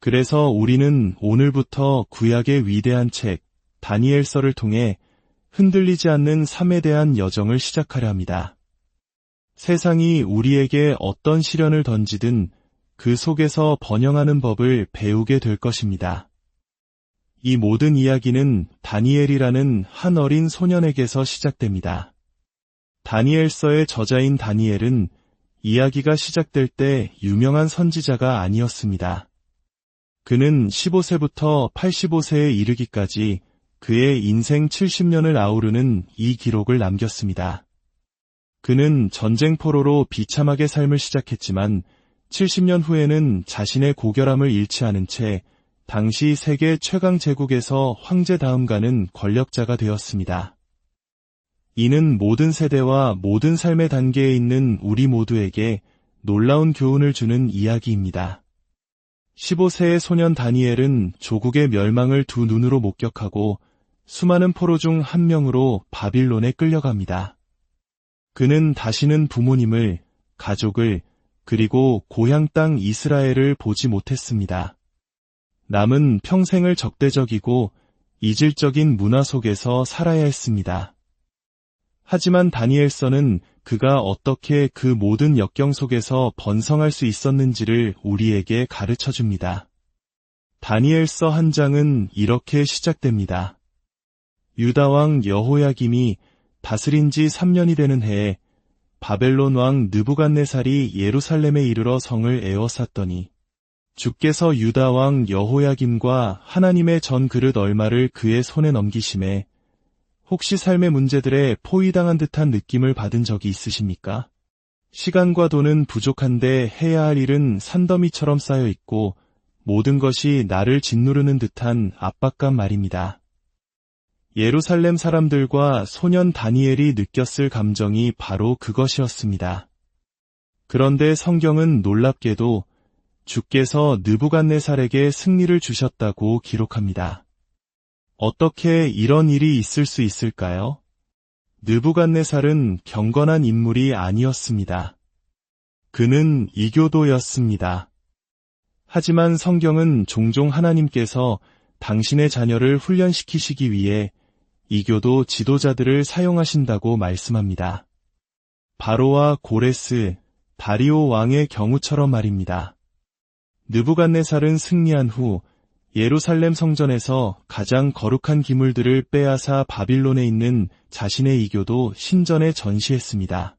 그래서 우리는 오늘부터 구약의 위대한 책 다니엘서를 통해 흔들리지 않는 삶에 대한 여정을 시작하려 합니다. 세상이 우리에게 어떤 시련을 던지든 그 속에서 번영하는 법을 배우게 될 것입니다. 이 모든 이야기는 다니엘이라는 한 어린 소년에게서 시작됩니다. 다니엘서의 저자인 다니엘은 이야기가 시작될 때 유명한 선지자가 아니었습니다. 그는 15세부터 85세에 이르기까지 그의 인생 70년을 아우르는 이 기록을 남겼습니다. 그는 전쟁포로로 비참하게 삶을 시작했지만 70년 후에는 자신의 고결함을 잃지 않은 채 당시 세계 최강 제국에서 황제 다음 가는 권력자가 되었습니다. 이는 모든 세대와 모든 삶의 단계에 있는 우리 모두에게 놀라운 교훈을 주는 이야기입니다. 15세의 소년 다니엘은 조국의 멸망을 두 눈으로 목격하고 수많은 포로 중 한 명으로 바빌론에 끌려갑니다. 그는 다시는 부모님을, 가족을, 그리고 고향 땅 이스라엘을 보지 못했습니다. 남은 평생을 적대적이고 이질적인 문화 속에서 살아야 했습니다. 하지만 다니엘서는 그가 어떻게 그 모든 역경 속에서 번성할 수 있었는지를 우리에게 가르쳐줍니다. 다니엘서 한 장은 이렇게 시작됩니다. 유다왕 여호야김이 다스린 지 3년이 되는 해에 바벨론 왕 느부갓네살이 예루살렘에 이르러 성을 에워쌌더니 주께서 유다 왕 여호야김과 하나님의 전 그릇 얼마를 그의 손에 넘기심에 혹시 삶의 문제들에 포위당한 듯한 느낌을 받은 적이 있으십니까? 시간과 돈은 부족한데 해야 할 일은 산더미처럼 쌓여 있고 모든 것이 나를 짓누르는 듯한 압박감 말입니다. 예루살렘 사람들과 소년 다니엘이 느꼈을 감정이 바로 그것이었습니다. 그런데 성경은 놀랍게도 주께서 느부갓네살에게 승리를 주셨다고 기록합니다. 어떻게 이런 일이 있을 수 있을까요? 느부갓네살은 경건한 인물이 아니었습니다. 그는 이교도였습니다. 하지만 성경은 종종 하나님께서 당신의 자녀를 훈련시키시기 위해 이교도 지도자들을 사용하신다고 말씀합니다. 바로와 고레스, 다리오 왕의 경우처럼 말입니다. 느부갓네살은 승리한 후 예루살렘 성전에서 가장 거룩한 기물들을 빼앗아 바빌론에 있는 자신의 이교도 신전에 전시했습니다.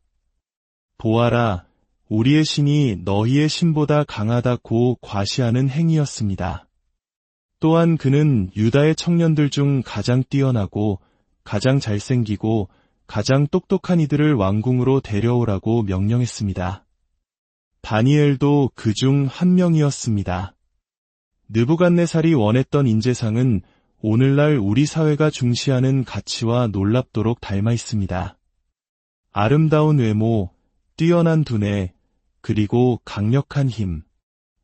보아라, 우리의 신이 너희의 신보다 강하다고 과시하는 행위였습니다. 또한 그는 유다의 청년들 중 가장 뛰어나고 가장 잘생기고 가장 똑똑한 이들을 왕궁으로 데려오라고 명령했습니다. 다니엘도 그 중 한 명이었습니다. 느부갓네살이 원했던 인재상은 오늘날 우리 사회가 중시하는 가치와 놀랍도록 닮아 있습니다. 아름다운 외모, 뛰어난 두뇌, 그리고 강력한 힘,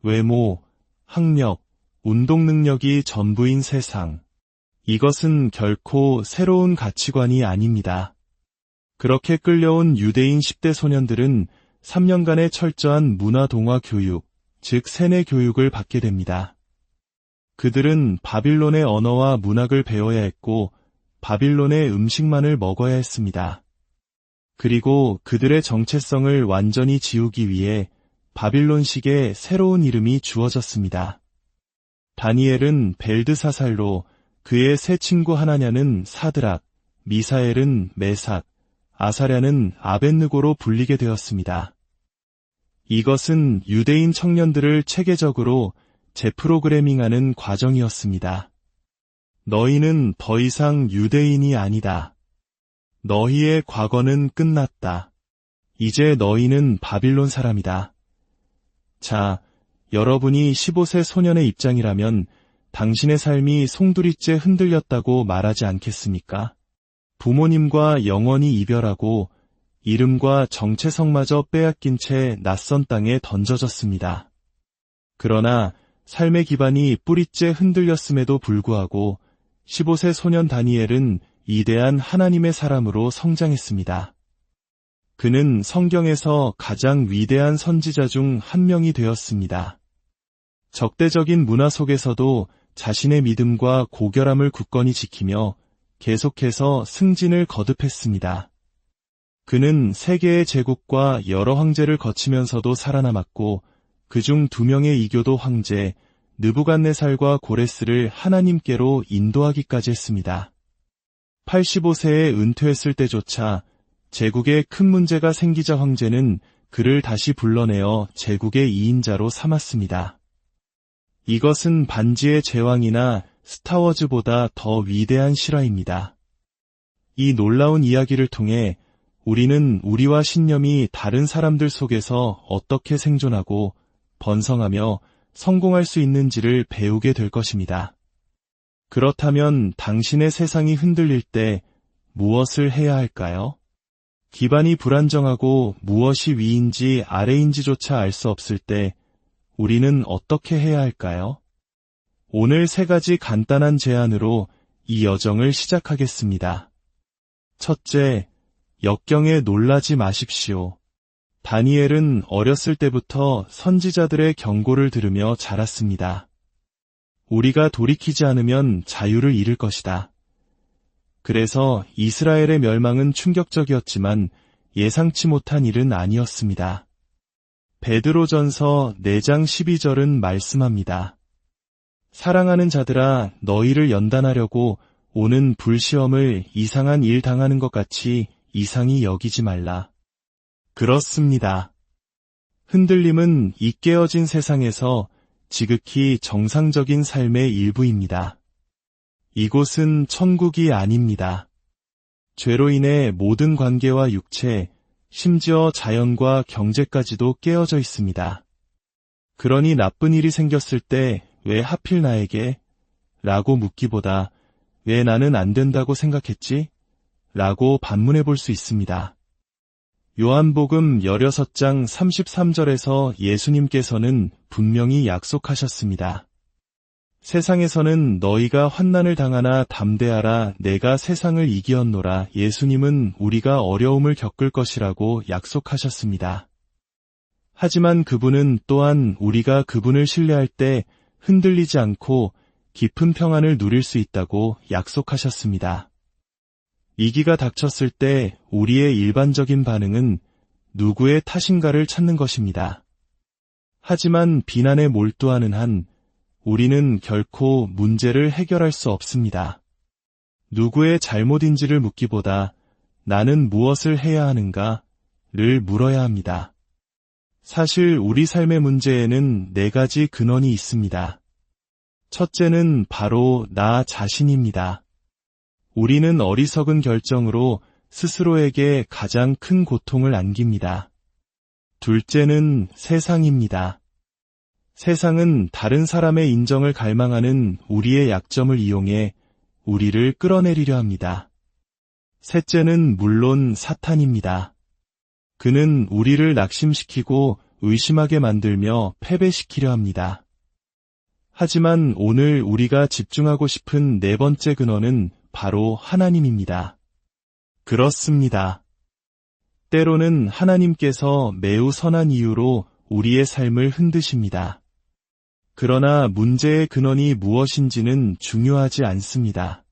외모, 학력, 운동 능력이 전부인 세상. 이것은 결코 새로운 가치관이 아닙니다. 그렇게 끌려온 유대인 10대 소년들은 3년간의 철저한 문화-동화 교육, 즉 세뇌 교육을 받게 됩니다. 그들은 바빌론의 언어와 문학을 배워야 했고 바빌론의 음식만을 먹어야 했습니다. 그리고 그들의 정체성을 완전히 지우기 위해 바빌론식의 새로운 이름이 주어졌습니다. 다니엘은 벨드사살로, 그의 세 친구 하나냐는 사드락, 미사엘은 메삭, 아사랴는 아벳느고로 불리게 되었습니다. 이것은 유대인 청년들을 체계적으로 재프로그래밍하는 과정이었습니다. 너희는 더 이상 유대인이 아니다. 너희의 과거는 끝났다. 이제 너희는 바빌론 사람이다. 자, 여러분이 15세 소년의 입장이라면 당신의 삶이 송두리째 흔들렸다고 말하지 않겠습니까? 부모님과 영원히 이별하고 이름과 정체성마저 빼앗긴 채 낯선 땅에 던져졌습니다. 그러나 삶의 기반이 뿌리째 흔들렸음에도 불구하고 15세 소년 다니엘은 이대한 하나님의 사람으로 성장했습니다. 그는 성경에서 가장 위대한 선지자 중 한 명이 되었습니다. 적대적인 문화 속에서도 자신의 믿음과 고결함을 굳건히 지키며 계속해서 승진을 거듭했습니다. 그는 세 개의 제국과 여러 황제를 거치면서도 살아남았고 그중 2명의 이교도 황제 느부갓네살과 고레스를 하나님께로 인도하기까지 했습니다. 85세에 은퇴했을 때조차 제국에 큰 문제가 생기자 황제는 그를 다시 불러내어 제국의 2인자로 삼았습니다. 이것은 반지의 제왕이나 스타워즈보다 더 위대한 실화입니다. 이 놀라운 이야기를 통해 우리는 우리와 신념이 다른 사람들 속에서 어떻게 생존하고 번성하며 성공할 수 있는지를 배우게 될 것입니다. 그렇다면 당신의 세상이 흔들릴 때 무엇을 해야 할까요? 기반이 불안정하고 무엇이 위인지 아래인지조차 알 수 없을 때 우리는 어떻게 해야 할까요? 오늘 3가지 간단한 제안으로 이 여정을 시작하겠습니다. 첫째, 역경에 놀라지 마십시오. 다니엘은 어렸을 때부터 선지자들의 경고를 들으며 자랐습니다. 우리가 돌이키지 않으면 자유를 잃을 것이다. 그래서 이스라엘의 멸망은 충격적이었지만 예상치 못한 일은 아니었습니다. 베드로전서 4장 12절은 말씀합니다. 사랑하는 자들아, 너희를 연단하려고 오는 불시험을 이상한 일 당하는 것 같이 이상히 여기지 말라. 그렇습니다. 흔들림은 이 깨어진 세상에서 지극히 정상적인 삶의 일부입니다. 이곳은 천국이 아닙니다. 죄로 인해 모든 관계와 육체, 심지어 자연과 경제까지도 깨어져 있습니다. 그러니 나쁜 일이 생겼을 때 왜 하필 나에게? 라고 묻기보다 왜 나는 안 된다고 생각했지? 라고 반문해 볼 수 있습니다. 요한복음 16장 33절에서 예수님께서는 분명히 약속하셨습니다. 세상에서는 너희가 환난을 당하나 담대하라 내가 세상을 이기었노라. 예수님은 우리가 어려움을 겪을 것이라고 약속하셨습니다. 하지만 그분은 또한 우리가 그분을 신뢰할 때 흔들리지 않고 깊은 평안을 누릴 수 있다고 약속하셨습니다. 위기가 닥쳤을 때 우리의 일반적인 반응은 누구의 탓인가를 찾는 것입니다. 하지만 비난에 몰두하는 한 우리는 결코 문제를 해결할 수 없습니다. 누구의 잘못인지를 묻기보다 나는 무엇을 해야 하는가를 물어야 합니다. 사실 우리 삶의 문제에는 4가지 근원이 있습니다. 첫째는 바로 나 자신입니다. 우리는 어리석은 결정으로 스스로에게 가장 큰 고통을 안깁니다. 둘째는 세상입니다. 세상은 다른 사람의 인정을 갈망하는 우리의 약점을 이용해 우리를 끌어내리려 합니다. 셋째는 물론 사탄입니다. 그는 우리를 낙심시키고 의심하게 만들며 패배시키려 합니다. 하지만 오늘 우리가 집중하고 싶은 4번째 근원은 바로 하나님입니다. 그렇습니다. 때로는 하나님께서 매우 선한 이유로 우리의 삶을 흔드십니다. 그러나 문제의 근원이 무엇인지는 중요하지 않습니다.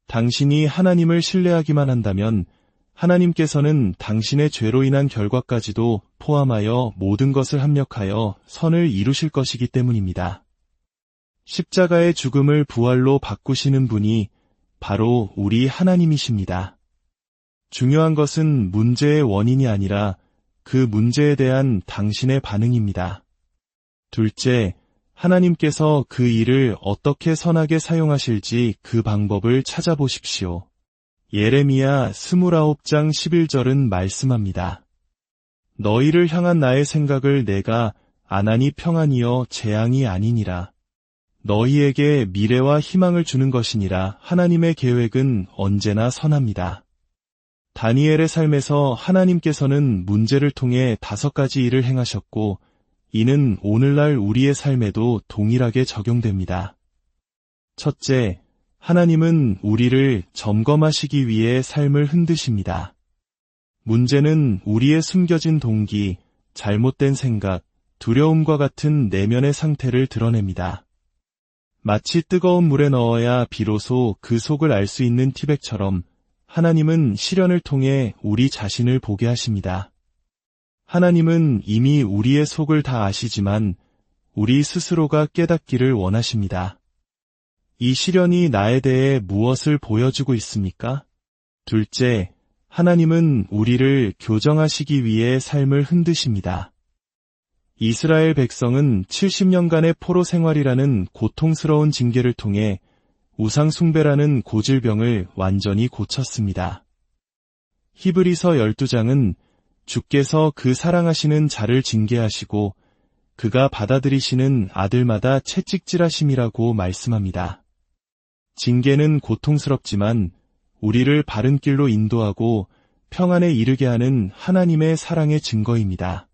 당신이 하나님을 신뢰하기만 한다면 하나님께서는 당신의 죄로 인한 결과까지도 포함하여 모든 것을 합력하여 선을 이루실 것이기 때문입니다. 십자가의 죽음을 부활로 바꾸시는 분이 바로 우리 하나님이십니다. 중요한 것은 문제의 원인이 아니라 그 문제에 대한 당신의 반응입니다. 둘째, 하나님께서 그 일을 어떻게 선하게 사용하실지 그 방법을 찾아보십시오. 예레미야 29장 11절은 말씀합니다. 너희를 향한 나의 생각을 내가 아나니 평안이여 재앙이 아니니라. 너희에게 미래와 희망을 주는 것이니라. 하나님의 계획은 언제나 선합니다. 다니엘의 삶에서 하나님께서는 문제를 통해 5가지 일을 행하셨고 이는 오늘날 우리의 삶에도 동일하게 적용됩니다. 첫째, 하나님은 우리를 점검하시기 위해 삶을 흔드십니다. 문제는 우리의 숨겨진 동기, 잘못된 생각, 두려움과 같은 내면의 상태를 드러냅니다. 마치 뜨거운 물에 넣어야 비로소 그 속을 알 수 있는 티백처럼 하나님은 시련을 통해 우리 자신을 보게 하십니다. 하나님은 이미 우리의 속을 다 아시지만 우리 스스로가 깨닫기를 원하십니다. 이 시련이 나에 대해 무엇을 보여주고 있습니까? 둘째, 하나님은 우리를 교정하시기 위해 삶을 흔드십니다. 이스라엘 백성은 70년간의 포로 생활이라는 고통스러운 징계를 통해 우상 숭배라는 고질병을 완전히 고쳤습니다. 히브리서 12장은 주께서 그 사랑하시는 자를 징계하시고 그가 받아들이시는 아들마다 채찍질하심이라고 말씀합니다. 징계는 고통스럽지만 우리를 바른 길로 인도하고 평안에 이르게 하는 하나님의 사랑의 증거입니다.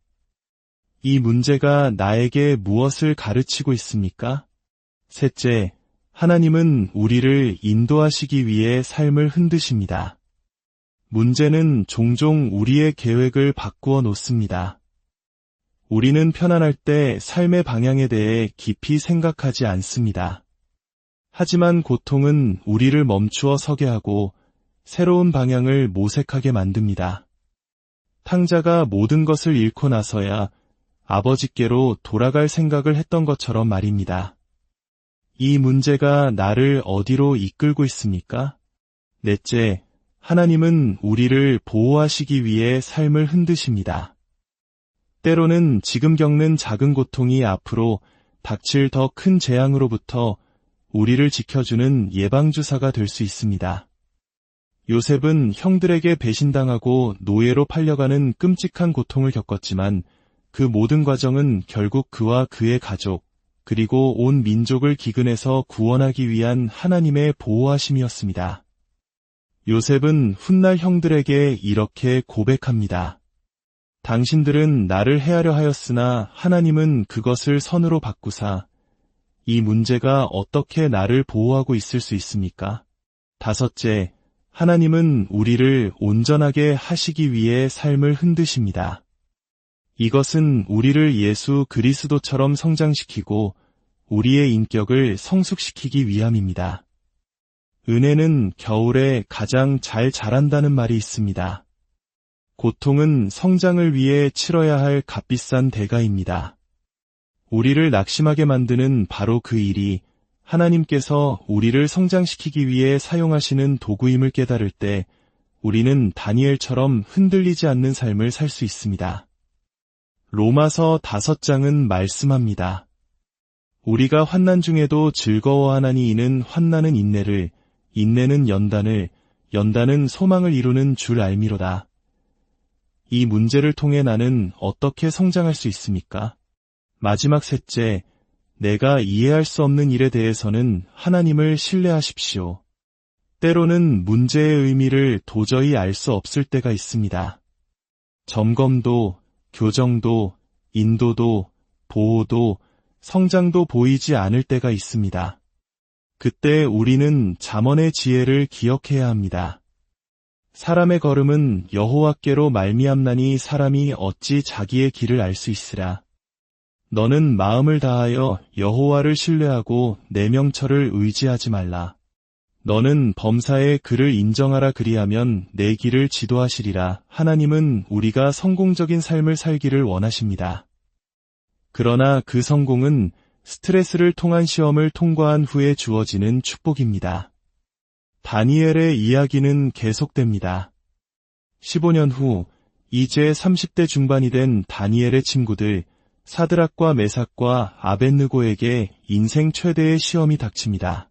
이 문제가 나에게 무엇을 가르치고 있습니까? 셋째, 하나님은 우리를 인도하시기 위해 삶을 흔드십니다. 문제는 종종 우리의 계획을 바꾸어 놓습니다. 우리는 편안할 때 삶의 방향에 대해 깊이 생각하지 않습니다. 하지만 고통은 우리를 멈추어 서게 하고 새로운 방향을 모색하게 만듭니다. 탕자가 모든 것을 잃고 나서야 아버지께로 돌아갈 생각을 했던 것처럼 말입니다. 이 문제가 나를 어디로 이끌고 있습니까? 넷째, 하나님은 우리를 보호하시기 위해 삶을 흔드십니다. 때로는 지금 겪는 작은 고통이 앞으로 닥칠 더 큰 재앙으로부터 우리를 지켜주는 예방주사가 될 수 있습니다. 요셉은 형들에게 배신당하고 노예로 팔려가는 끔찍한 고통을 겪었지만 그 모든 과정은 결국 그와 그의 가족, 그리고 온 민족을 기근에서 구원하기 위한 하나님의 보호하심이었습니다. 요셉은 훗날 형들에게 이렇게 고백합니다. 당신들은 나를 해하려 하였으나 하나님은 그것을 선으로 바꾸사 이 문제가 어떻게 나를 보호하고 있을 수 있습니까? 다섯째, 하나님은 우리를 온전하게 하시기 위해 삶을 흔드십니다. 이것은 우리를 예수 그리스도처럼 성장시키고 우리의 인격을 성숙시키기 위함입니다. 은혜는 겨울에 가장 잘 자란다는 말이 있습니다. 고통은 성장을 위해 치러야 할 값비싼 대가입니다. 우리를 낙심하게 만드는 바로 그 일이 하나님께서 우리를 성장시키기 위해 사용하시는 도구임을 깨달을 때 우리는 다니엘처럼 흔들리지 않는 삶을 살 수 있습니다. 로마서 5장은 말씀합니다. 우리가 환난 중에도 즐거워하나니 이는 환난은 인내를, 인내는 연단을, 연단은 소망을 이루는 줄 알미로다. 이 문제를 통해 나는 어떻게 성장할 수 있습니까? 마지막 셋째, 내가 이해할 수 없는 일에 대해서는 하나님을 신뢰하십시오. 때로는 문제의 의미를 도저히 알 수 없을 때가 있습니다. 점검도, 교정도, 인도도, 보호도, 성장도 보이지 않을 때가 있습니다. 그때 우리는 잠언의 지혜를 기억해야 합니다. 사람의 걸음은 여호와께로 말미암나니 사람이 어찌 자기의 길을 알 수 있으랴. 너는 마음을 다하여 여호와를 신뢰하고 내 명철을 의지하지 말라. 너는 범사에 그를 인정하라 그리하면 내 길을 지도하시리라. 하나님은 우리가 성공적인 삶을 살기를 원하십니다. 그러나 그 성공은 스트레스를 통한 시험을 통과한 후에 주어지는 축복입니다. 다니엘의 이야기는 계속됩니다. 15년 후 이제 30대 중반이 된 다니엘의 친구들 사드락과 메삭과 아벳느고에게 인생 최대의 시험이 닥칩니다.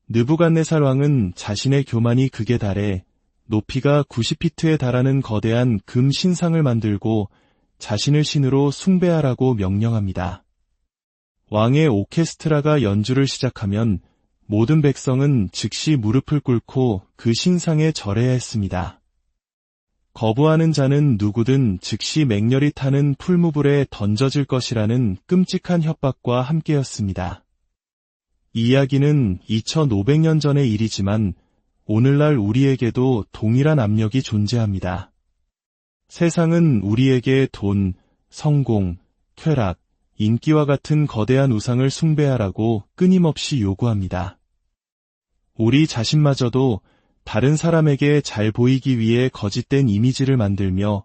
느부갓네살 왕은 자신의 교만이 극에 달해 높이가 90피트에 달하는 거대한 금 신상을 만들고 자신을 신으로 숭배하라고 명령합니다. 왕의 오케스트라가 연주를 시작하면 모든 백성은 즉시 무릎을 꿇고 그 신상에 절해야 했습니다. 거부하는 자는 누구든 즉시 맹렬히 타는 풀무불에 던져질 것이라는 끔찍한 협박과 함께였습니다. 이 이야기는 2500년 전의 일이지만 오늘날 우리에게도 동일한 압력이 존재합니다. 세상은 우리에게 돈, 성공, 쾌락, 인기와 같은 거대한 우상을 숭배하라고 끊임없이 요구합니다. 우리 자신마저도 다른 사람에게 잘 보이기 위해 거짓된 이미지를 만들며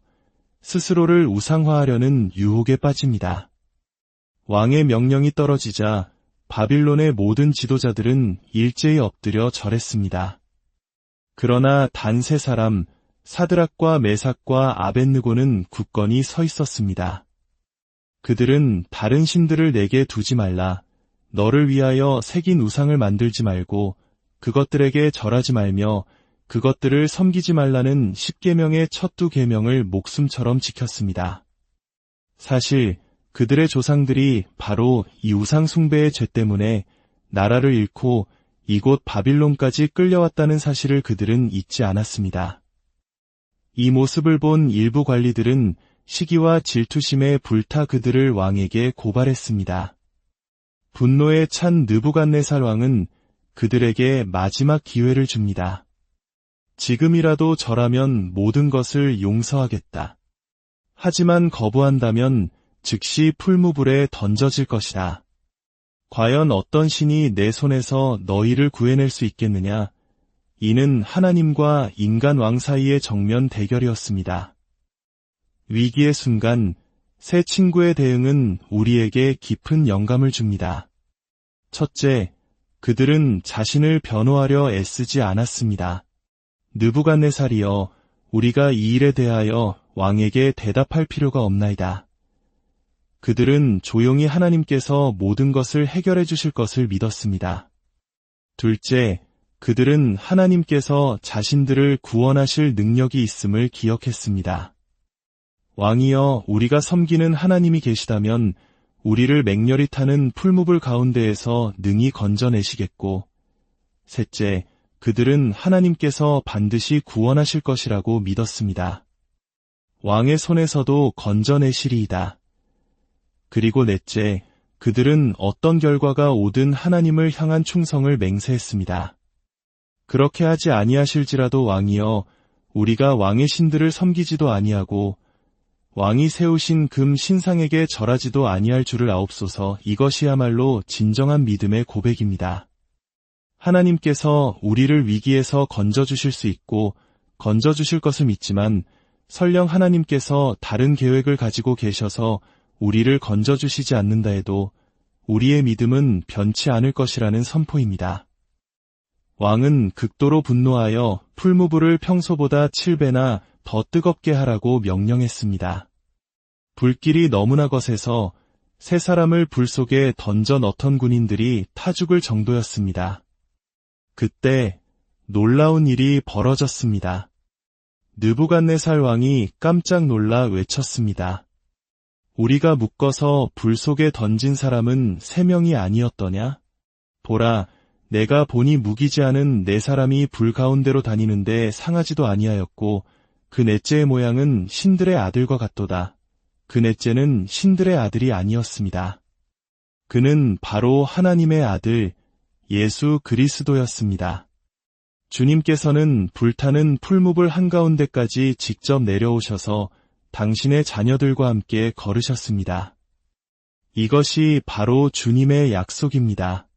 스스로를 우상화하려는 유혹에 빠집니다. 왕의 명령이 떨어지자 바빌론의 모든 지도자들은 일제히 엎드려 절했습니다. 그러나 단 3사람 사드락과 메삭과 아벳느고는 굳건히 서 있었습니다. 그들은 다른 신들을 내게 두지 말라, 너를 위하여 새긴 우상을 만들지 말고 그것들에게 절하지 말며 그것들을 섬기지 말라는 10계명의 첫 2계명을 목숨처럼 지켰습니다. 사실 그들의 조상들이 바로 이 우상 숭배의 죄 때문에 나라를 잃고 이곳 바빌론까지 끌려왔다는 사실을 그들은 잊지 않았습니다. 이 모습을 본 일부 관리들은 시기와 질투심에 불타 그들을 왕에게 고발했습니다. 분노에 찬 느부갓네살 왕은 그들에게 마지막 기회를 줍니다. 지금이라도 절하면 모든 것을 용서하겠다. 하지만 거부한다면 즉시 풀무불에 던져질 것이다. 과연 어떤 신이 내 손에서 너희를 구해낼 수 있겠느냐? 이는 하나님과 인간 왕 사이의 정면 대결이었습니다. 위기의 순간 새 친구의 대응은 우리에게 깊은 영감을 줍니다. 첫째, 그들은 자신을 변호하려 애쓰지 않았습니다. 느부갓네살이여, 우리가 이 일에 대하여 왕에게 대답할 필요가 없나이다. 그들은 조용히 하나님께서 모든 것을 해결해 주실 것을 믿었습니다. 둘째, 그들은 하나님께서 자신들을 구원하실 능력이 있음을 기억했습니다. 왕이여, 우리가 섬기는 하나님이 계시다면 우리를 맹렬히 타는 풀무불 가운데에서 능히 건져내시겠고, 셋째, 그들은 하나님께서 반드시 구원하실 것이라고 믿었습니다. 왕의 손에서도 건져내시리이다. 그리고 넷째, 그들은 어떤 결과가 오든 하나님을 향한 충성을 맹세했습니다. 그렇게 하지 아니하실지라도 왕이여, 우리가 왕의 신들을 섬기지도 아니하고 왕이 세우신 금 신상에게 절하지도 아니할 줄을 아옵소서. 이것이야말로 진정한 믿음의 고백입니다. 하나님께서 우리를 위기에서 건져주실 수 있고 건져주실 것을 믿지만 설령 하나님께서 다른 계획을 가지고 계셔서 우리를 건져주시지 않는다 해도 우리의 믿음은 변치 않을 것이라는 선포입니다. 왕은 극도로 분노하여 풀무불을 평소보다 7배나 더 뜨겁게 하라고 명령했습니다. 불길이 너무나 거세서 세 사람을 불 속에 던져 넣던 군인들이 타 죽을 정도였습니다. 그때 놀라운 일이 벌어졌습니다. 느부갓네살 왕이 깜짝 놀라 외쳤습니다. 우리가 묶어서 불 속에 던진 사람은 3명이 아니었더냐? 보라, 내가 보니 무기지 않은 4사람이 불 가운데로 다니는데 상하지도 아니하였고 그 넷째의 모양은 신들의 아들과 같도다. 그 넷째는 신들의 아들이 아니었습니다. 그는 바로 하나님의 아들 예수 그리스도였습니다. 주님께서는 불타는 풀무불 한가운데까지 직접 내려오셔서 당신의 자녀들과 함께 걸으셨습니다. 이것이 바로 주님의 약속입니다.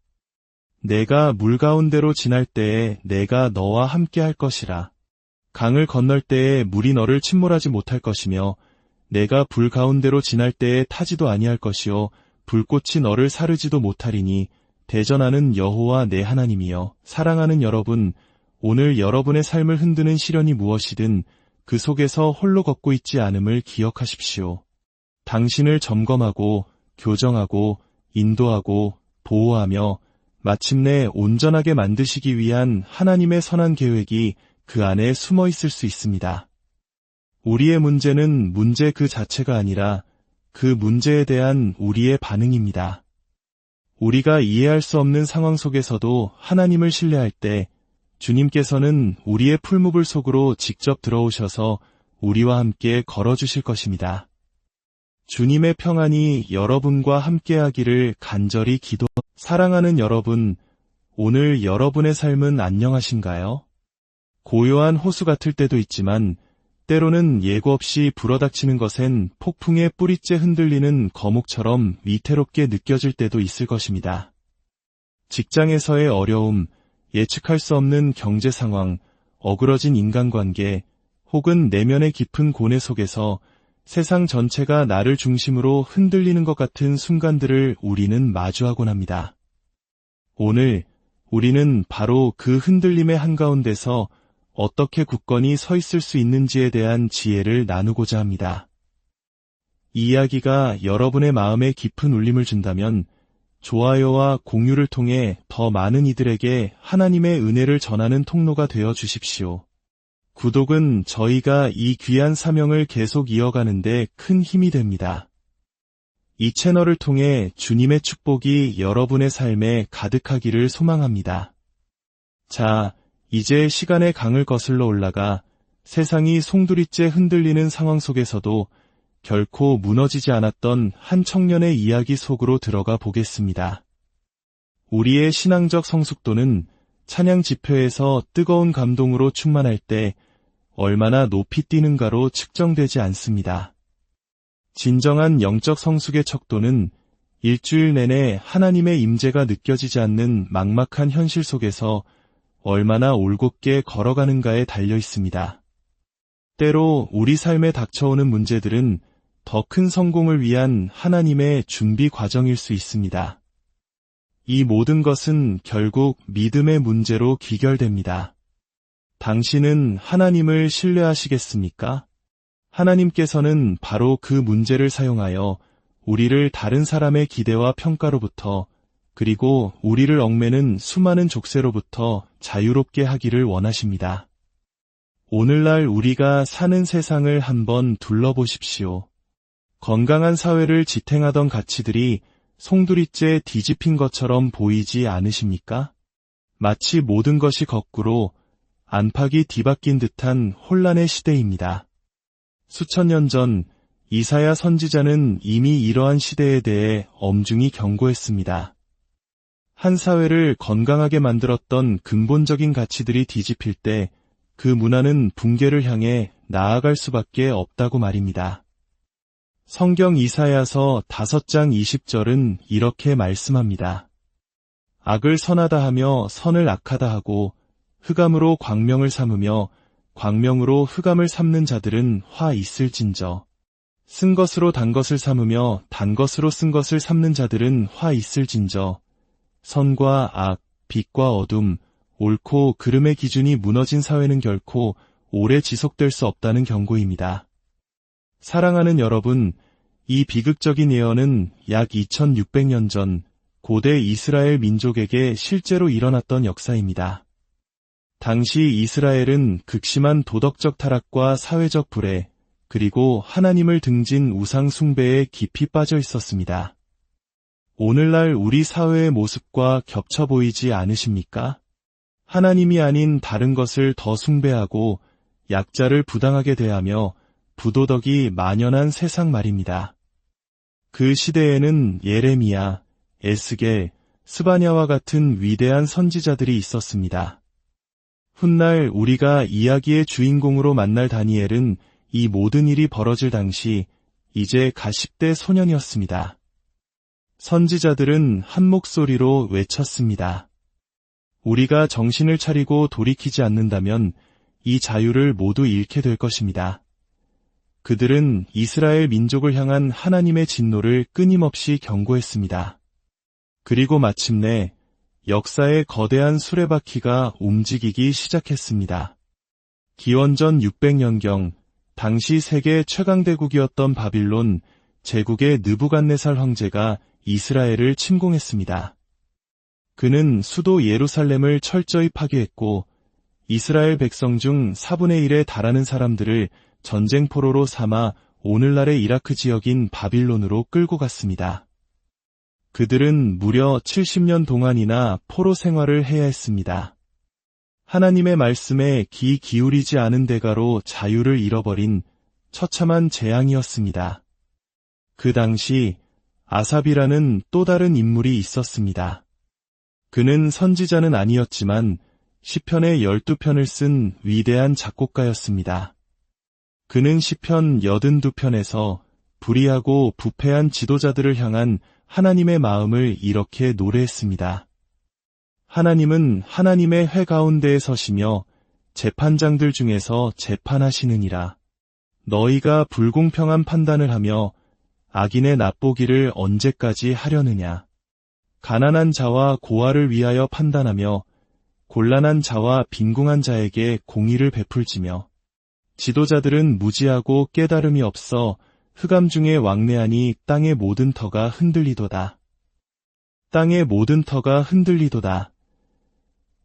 내가 물 가운데로 지날 때에 내가 너와 함께 할 것이라. 강을 건널 때에 물이 너를 침몰하지 못할 것이며 내가 불 가운데로 지날 때에 타지도 아니할 것이요 불꽃이 너를 사르지도 못하리니 대전하는 여호와 내 하나님이여. 사랑하는 여러분, 오늘 여러분의 삶을 흔드는 시련이 무엇이든 그 속에서 홀로 걷고 있지 않음을 기억하십시오. 당신을 점검하고 교정하고 인도하고 보호하며 마침내 온전하게 만드시기 위한 하나님의 선한 계획이 그 안에 숨어 있을 수 있습니다. 우리의 문제는 문제 그 자체가 아니라 그 문제에 대한 우리의 반응입니다. 우리가 이해할 수 없는 상황 속에서도 하나님을 신뢰할 때 주님께서는 우리의 풀무불 속으로 직접 들어오셔서 우리와 함께 걸어주실 것입니다. 주님의 평안이 여러분과 함께하기를 간절히 사랑하는 여러분, 오늘 여러분의 삶은 안녕하신가요? 고요한 호수 같을 때도 있지만 때로는 예고 없이 불어닥치는 것엔 폭풍의 뿌리째 흔들리는 거목처럼 위태롭게 느껴질 때도 있을 것입니다. 직장에서의 어려움, 예측할 수 없는 경제 상황, 어그러진 인간관계, 혹은 내면의 깊은 고뇌 속에서 세상 전체가 나를 중심으로 흔들리는 것 같은 순간들을 우리는 마주하곤 합니다. 오늘 우리는 바로 그 흔들림의 한가운데서 어떻게 굳건히 서 있을 수 있는지에 대한 지혜를 나누고자 합니다. 이 이야기가 여러분의 마음에 깊은 울림을 준다면 좋아요와 공유를 통해 더 많은 이들에게 하나님의 은혜를 전하는 통로가 되어 주십시오. 구독은 저희가 이 귀한 사명을 계속 이어가는 데 큰 힘이 됩니다. 이 채널을 통해 주님의 축복이 여러분의 삶에 가득하기를 소망합니다. 자, 이제 시간의 강을 거슬러 올라가 세상이 송두리째 흔들리는 상황 속에서도 결코 무너지지 않았던 한 청년의 이야기 속으로 들어가 보겠습니다. 우리의 신앙적 성숙도는 찬양 지표에서 뜨거운 감동으로 충만할 때 얼마나 높이 뛰는가로 측정되지 않습니다. 진정한 영적 성숙의 척도는 일주일 내내 하나님의 임재가 느껴지지 않는 막막한 현실 속에서 얼마나 올곧게 걸어가는가에 달려 있습니다. 때로 우리 삶에 닥쳐오는 문제들은 더 큰 성공을 위한 하나님의 준비 과정일 수 있습니다. 이 모든 것은 결국 믿음의 문제로 귀결됩니다. 당신은 하나님을 신뢰하시겠습니까? 하나님께서는 바로 그 문제를 사용하여 우리를 다른 사람의 기대와 평가로부터 그리고 우리를 얽매는 수많은 족쇄로부터 자유롭게 하기를 원하십니다. 오늘날 우리가 사는 세상을 한번 둘러보십시오. 건강한 사회를 지탱하던 가치들이 송두리째 뒤집힌 것처럼 보이지 않으십니까? 마치 모든 것이 거꾸로 안팎이 뒤바뀐 듯한 혼란의 시대입니다. 수천 년 전 이사야 선지자는 이미 이러한 시대에 대해 엄중히 경고했습니다. 한 사회를 건강하게 만들었던 근본적인 가치들이 뒤집힐 때 그 문화는 붕괴를 향해 나아갈 수밖에 없다고 말입니다. 성경 이사야서 5장 20절은 이렇게 말씀합니다. 악을 선하다 하며 선을 악하다 하고 흑암으로 광명을 삼으며 광명으로 흑암을 삼는 자들은 화 있을진저. 쓴 것으로 단 것을 삼으며 단 것으로 쓴 것을 삼는 자들은 화 있을진저. 선과 악, 빛과 어둠, 옳고 그름의 기준이 무너진 사회는 결코 오래 지속될 수 없다는 경고입니다. 사랑하는 여러분, 이 비극적인 예언은 약 2600년 전 고대 이스라엘 민족에게 실제로 일어났던 역사입니다. 당시 이스라엘은 극심한 도덕적 타락과 사회적 불애, 그리고 하나님을 등진 우상 숭배에 깊이 빠져 있었습니다. 오늘날 우리 사회의 모습과 겹쳐 보이지 않으십니까? 하나님이 아닌 다른 것을 더 숭배하고 약자를 부당하게 대하며 부도덕이 만연한 세상 말입니다. 그 시대에는 예레미야, 에스겔, 스바냐와 같은 위대한 선지자들이 있었습니다. 훗날 우리가 이야기의 주인공으로 만날 다니엘은 이 모든 일이 벌어질 당시 이제 가십대 소년이었습니다. 선지자들은 한 목소리로 외쳤습니다. 우리가 정신을 차리고 돌이키지 않는다면 이 자유를 모두 잃게 될 것입니다. 그들은 이스라엘 민족을 향한 하나님의 진노를 끊임없이 경고했습니다. 그리고 마침내 역사의 거대한 수레바퀴가 움직이기 시작했습니다. 기원전 600년경 당시 세계 최강대국이었던 바빌론 제국의 느부갓네살 황제가 이스라엘을 침공했습니다. 그는 수도 예루살렘을 철저히 파괴했고 이스라엘 백성 중 4분의 1에 달하는 사람들을 전쟁포로로 삼아 오늘날의 이라크 지역인 바빌론으로 끌고 갔습니다. 그들은 무려 70년 동안이나 포로 생활을 해야 했습니다. 하나님의 말씀에 귀 기울이지 않은 대가로 자유를 잃어버린 처참한 재앙이었습니다. 그 당시 아삽이라는 또 다른 인물이 있었습니다. 그는 선지자는 아니었지만 시편의 12편을 쓴 위대한 작곡가였습니다. 그는 시편 82편에서 불의하고 부패한 지도자들을 향한 하나님의 마음을 이렇게 노래했습니다. 하나님은 하나님의 회 가운데에 서시며 재판장들 중에서 재판하시느니라. 너희가 불공평한 판단을 하며 악인의 납보기를 언제까지 하려느냐. 가난한 자와 고아를 위하여 판단하며 곤란한 자와 빈궁한 자에게 공의를 베풀지며 지도자들은 무지하고 깨달음이 없어 흑암 중에 왕래하니 땅의 모든 터가 흔들리도다. 땅의 모든 터가 흔들리도다.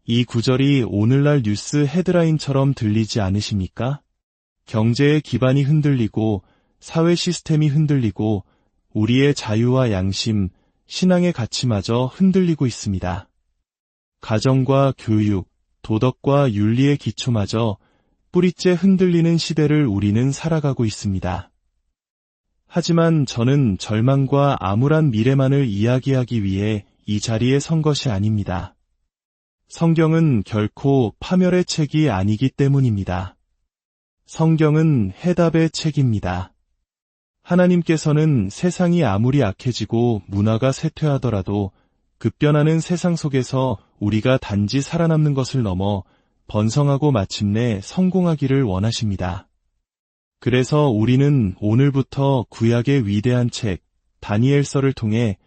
이 구절이 오늘날 뉴스 헤드라인처럼 들리지 않으십니까? 경제의 기반이 흔들리고 사회 시스템이 흔들리고 우리의 자유와 양심, 신앙의 가치마저 흔들리고 있습니다. 가정과 교육, 도덕과 윤리의 기초마저 뿌리째 흔들리는 시대를 우리는 살아가고 있습니다. 하지만 저는 절망과 암울한 미래만을 이야기하기 위해 이 자리에 선 것이 아닙니다. 성경은 결코 파멸의 책이 아니기 때문입니다. 성경은 해답의 책입니다. 하나님께서는 세상이 아무리 악해지고 문화가 쇠퇴하더라도 급변하는 세상 속에서 우리가 단지 살아남는 것을 넘어 번성하고 마침내 성공하기를 원하십니다. 그래서 우리는 오늘부터 구약의 위대한 책 다니엘서를 통해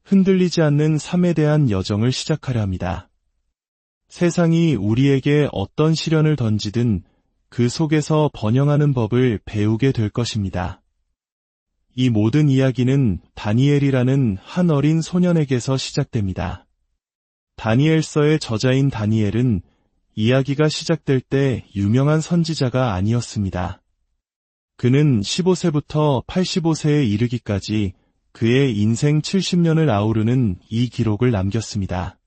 흔들리지 않는 삶에 대한 여정을 시작하려 합니다. 세상이 우리에게 어떤 시련을 던지든 그 속에서 번영하는 법을 배우게 될 것입니다. 이 모든 이야기는 다니엘이라는 한 어린 소년에게서 시작됩니다. 다니엘서의 저자인 다니엘은 이야기가 시작될 때 유명한 선지자가 아니었습니다. 그는 15세부터 85세에 이르기까지 그의 인생 70년을 아우르는 이 기록을 남겼습니다.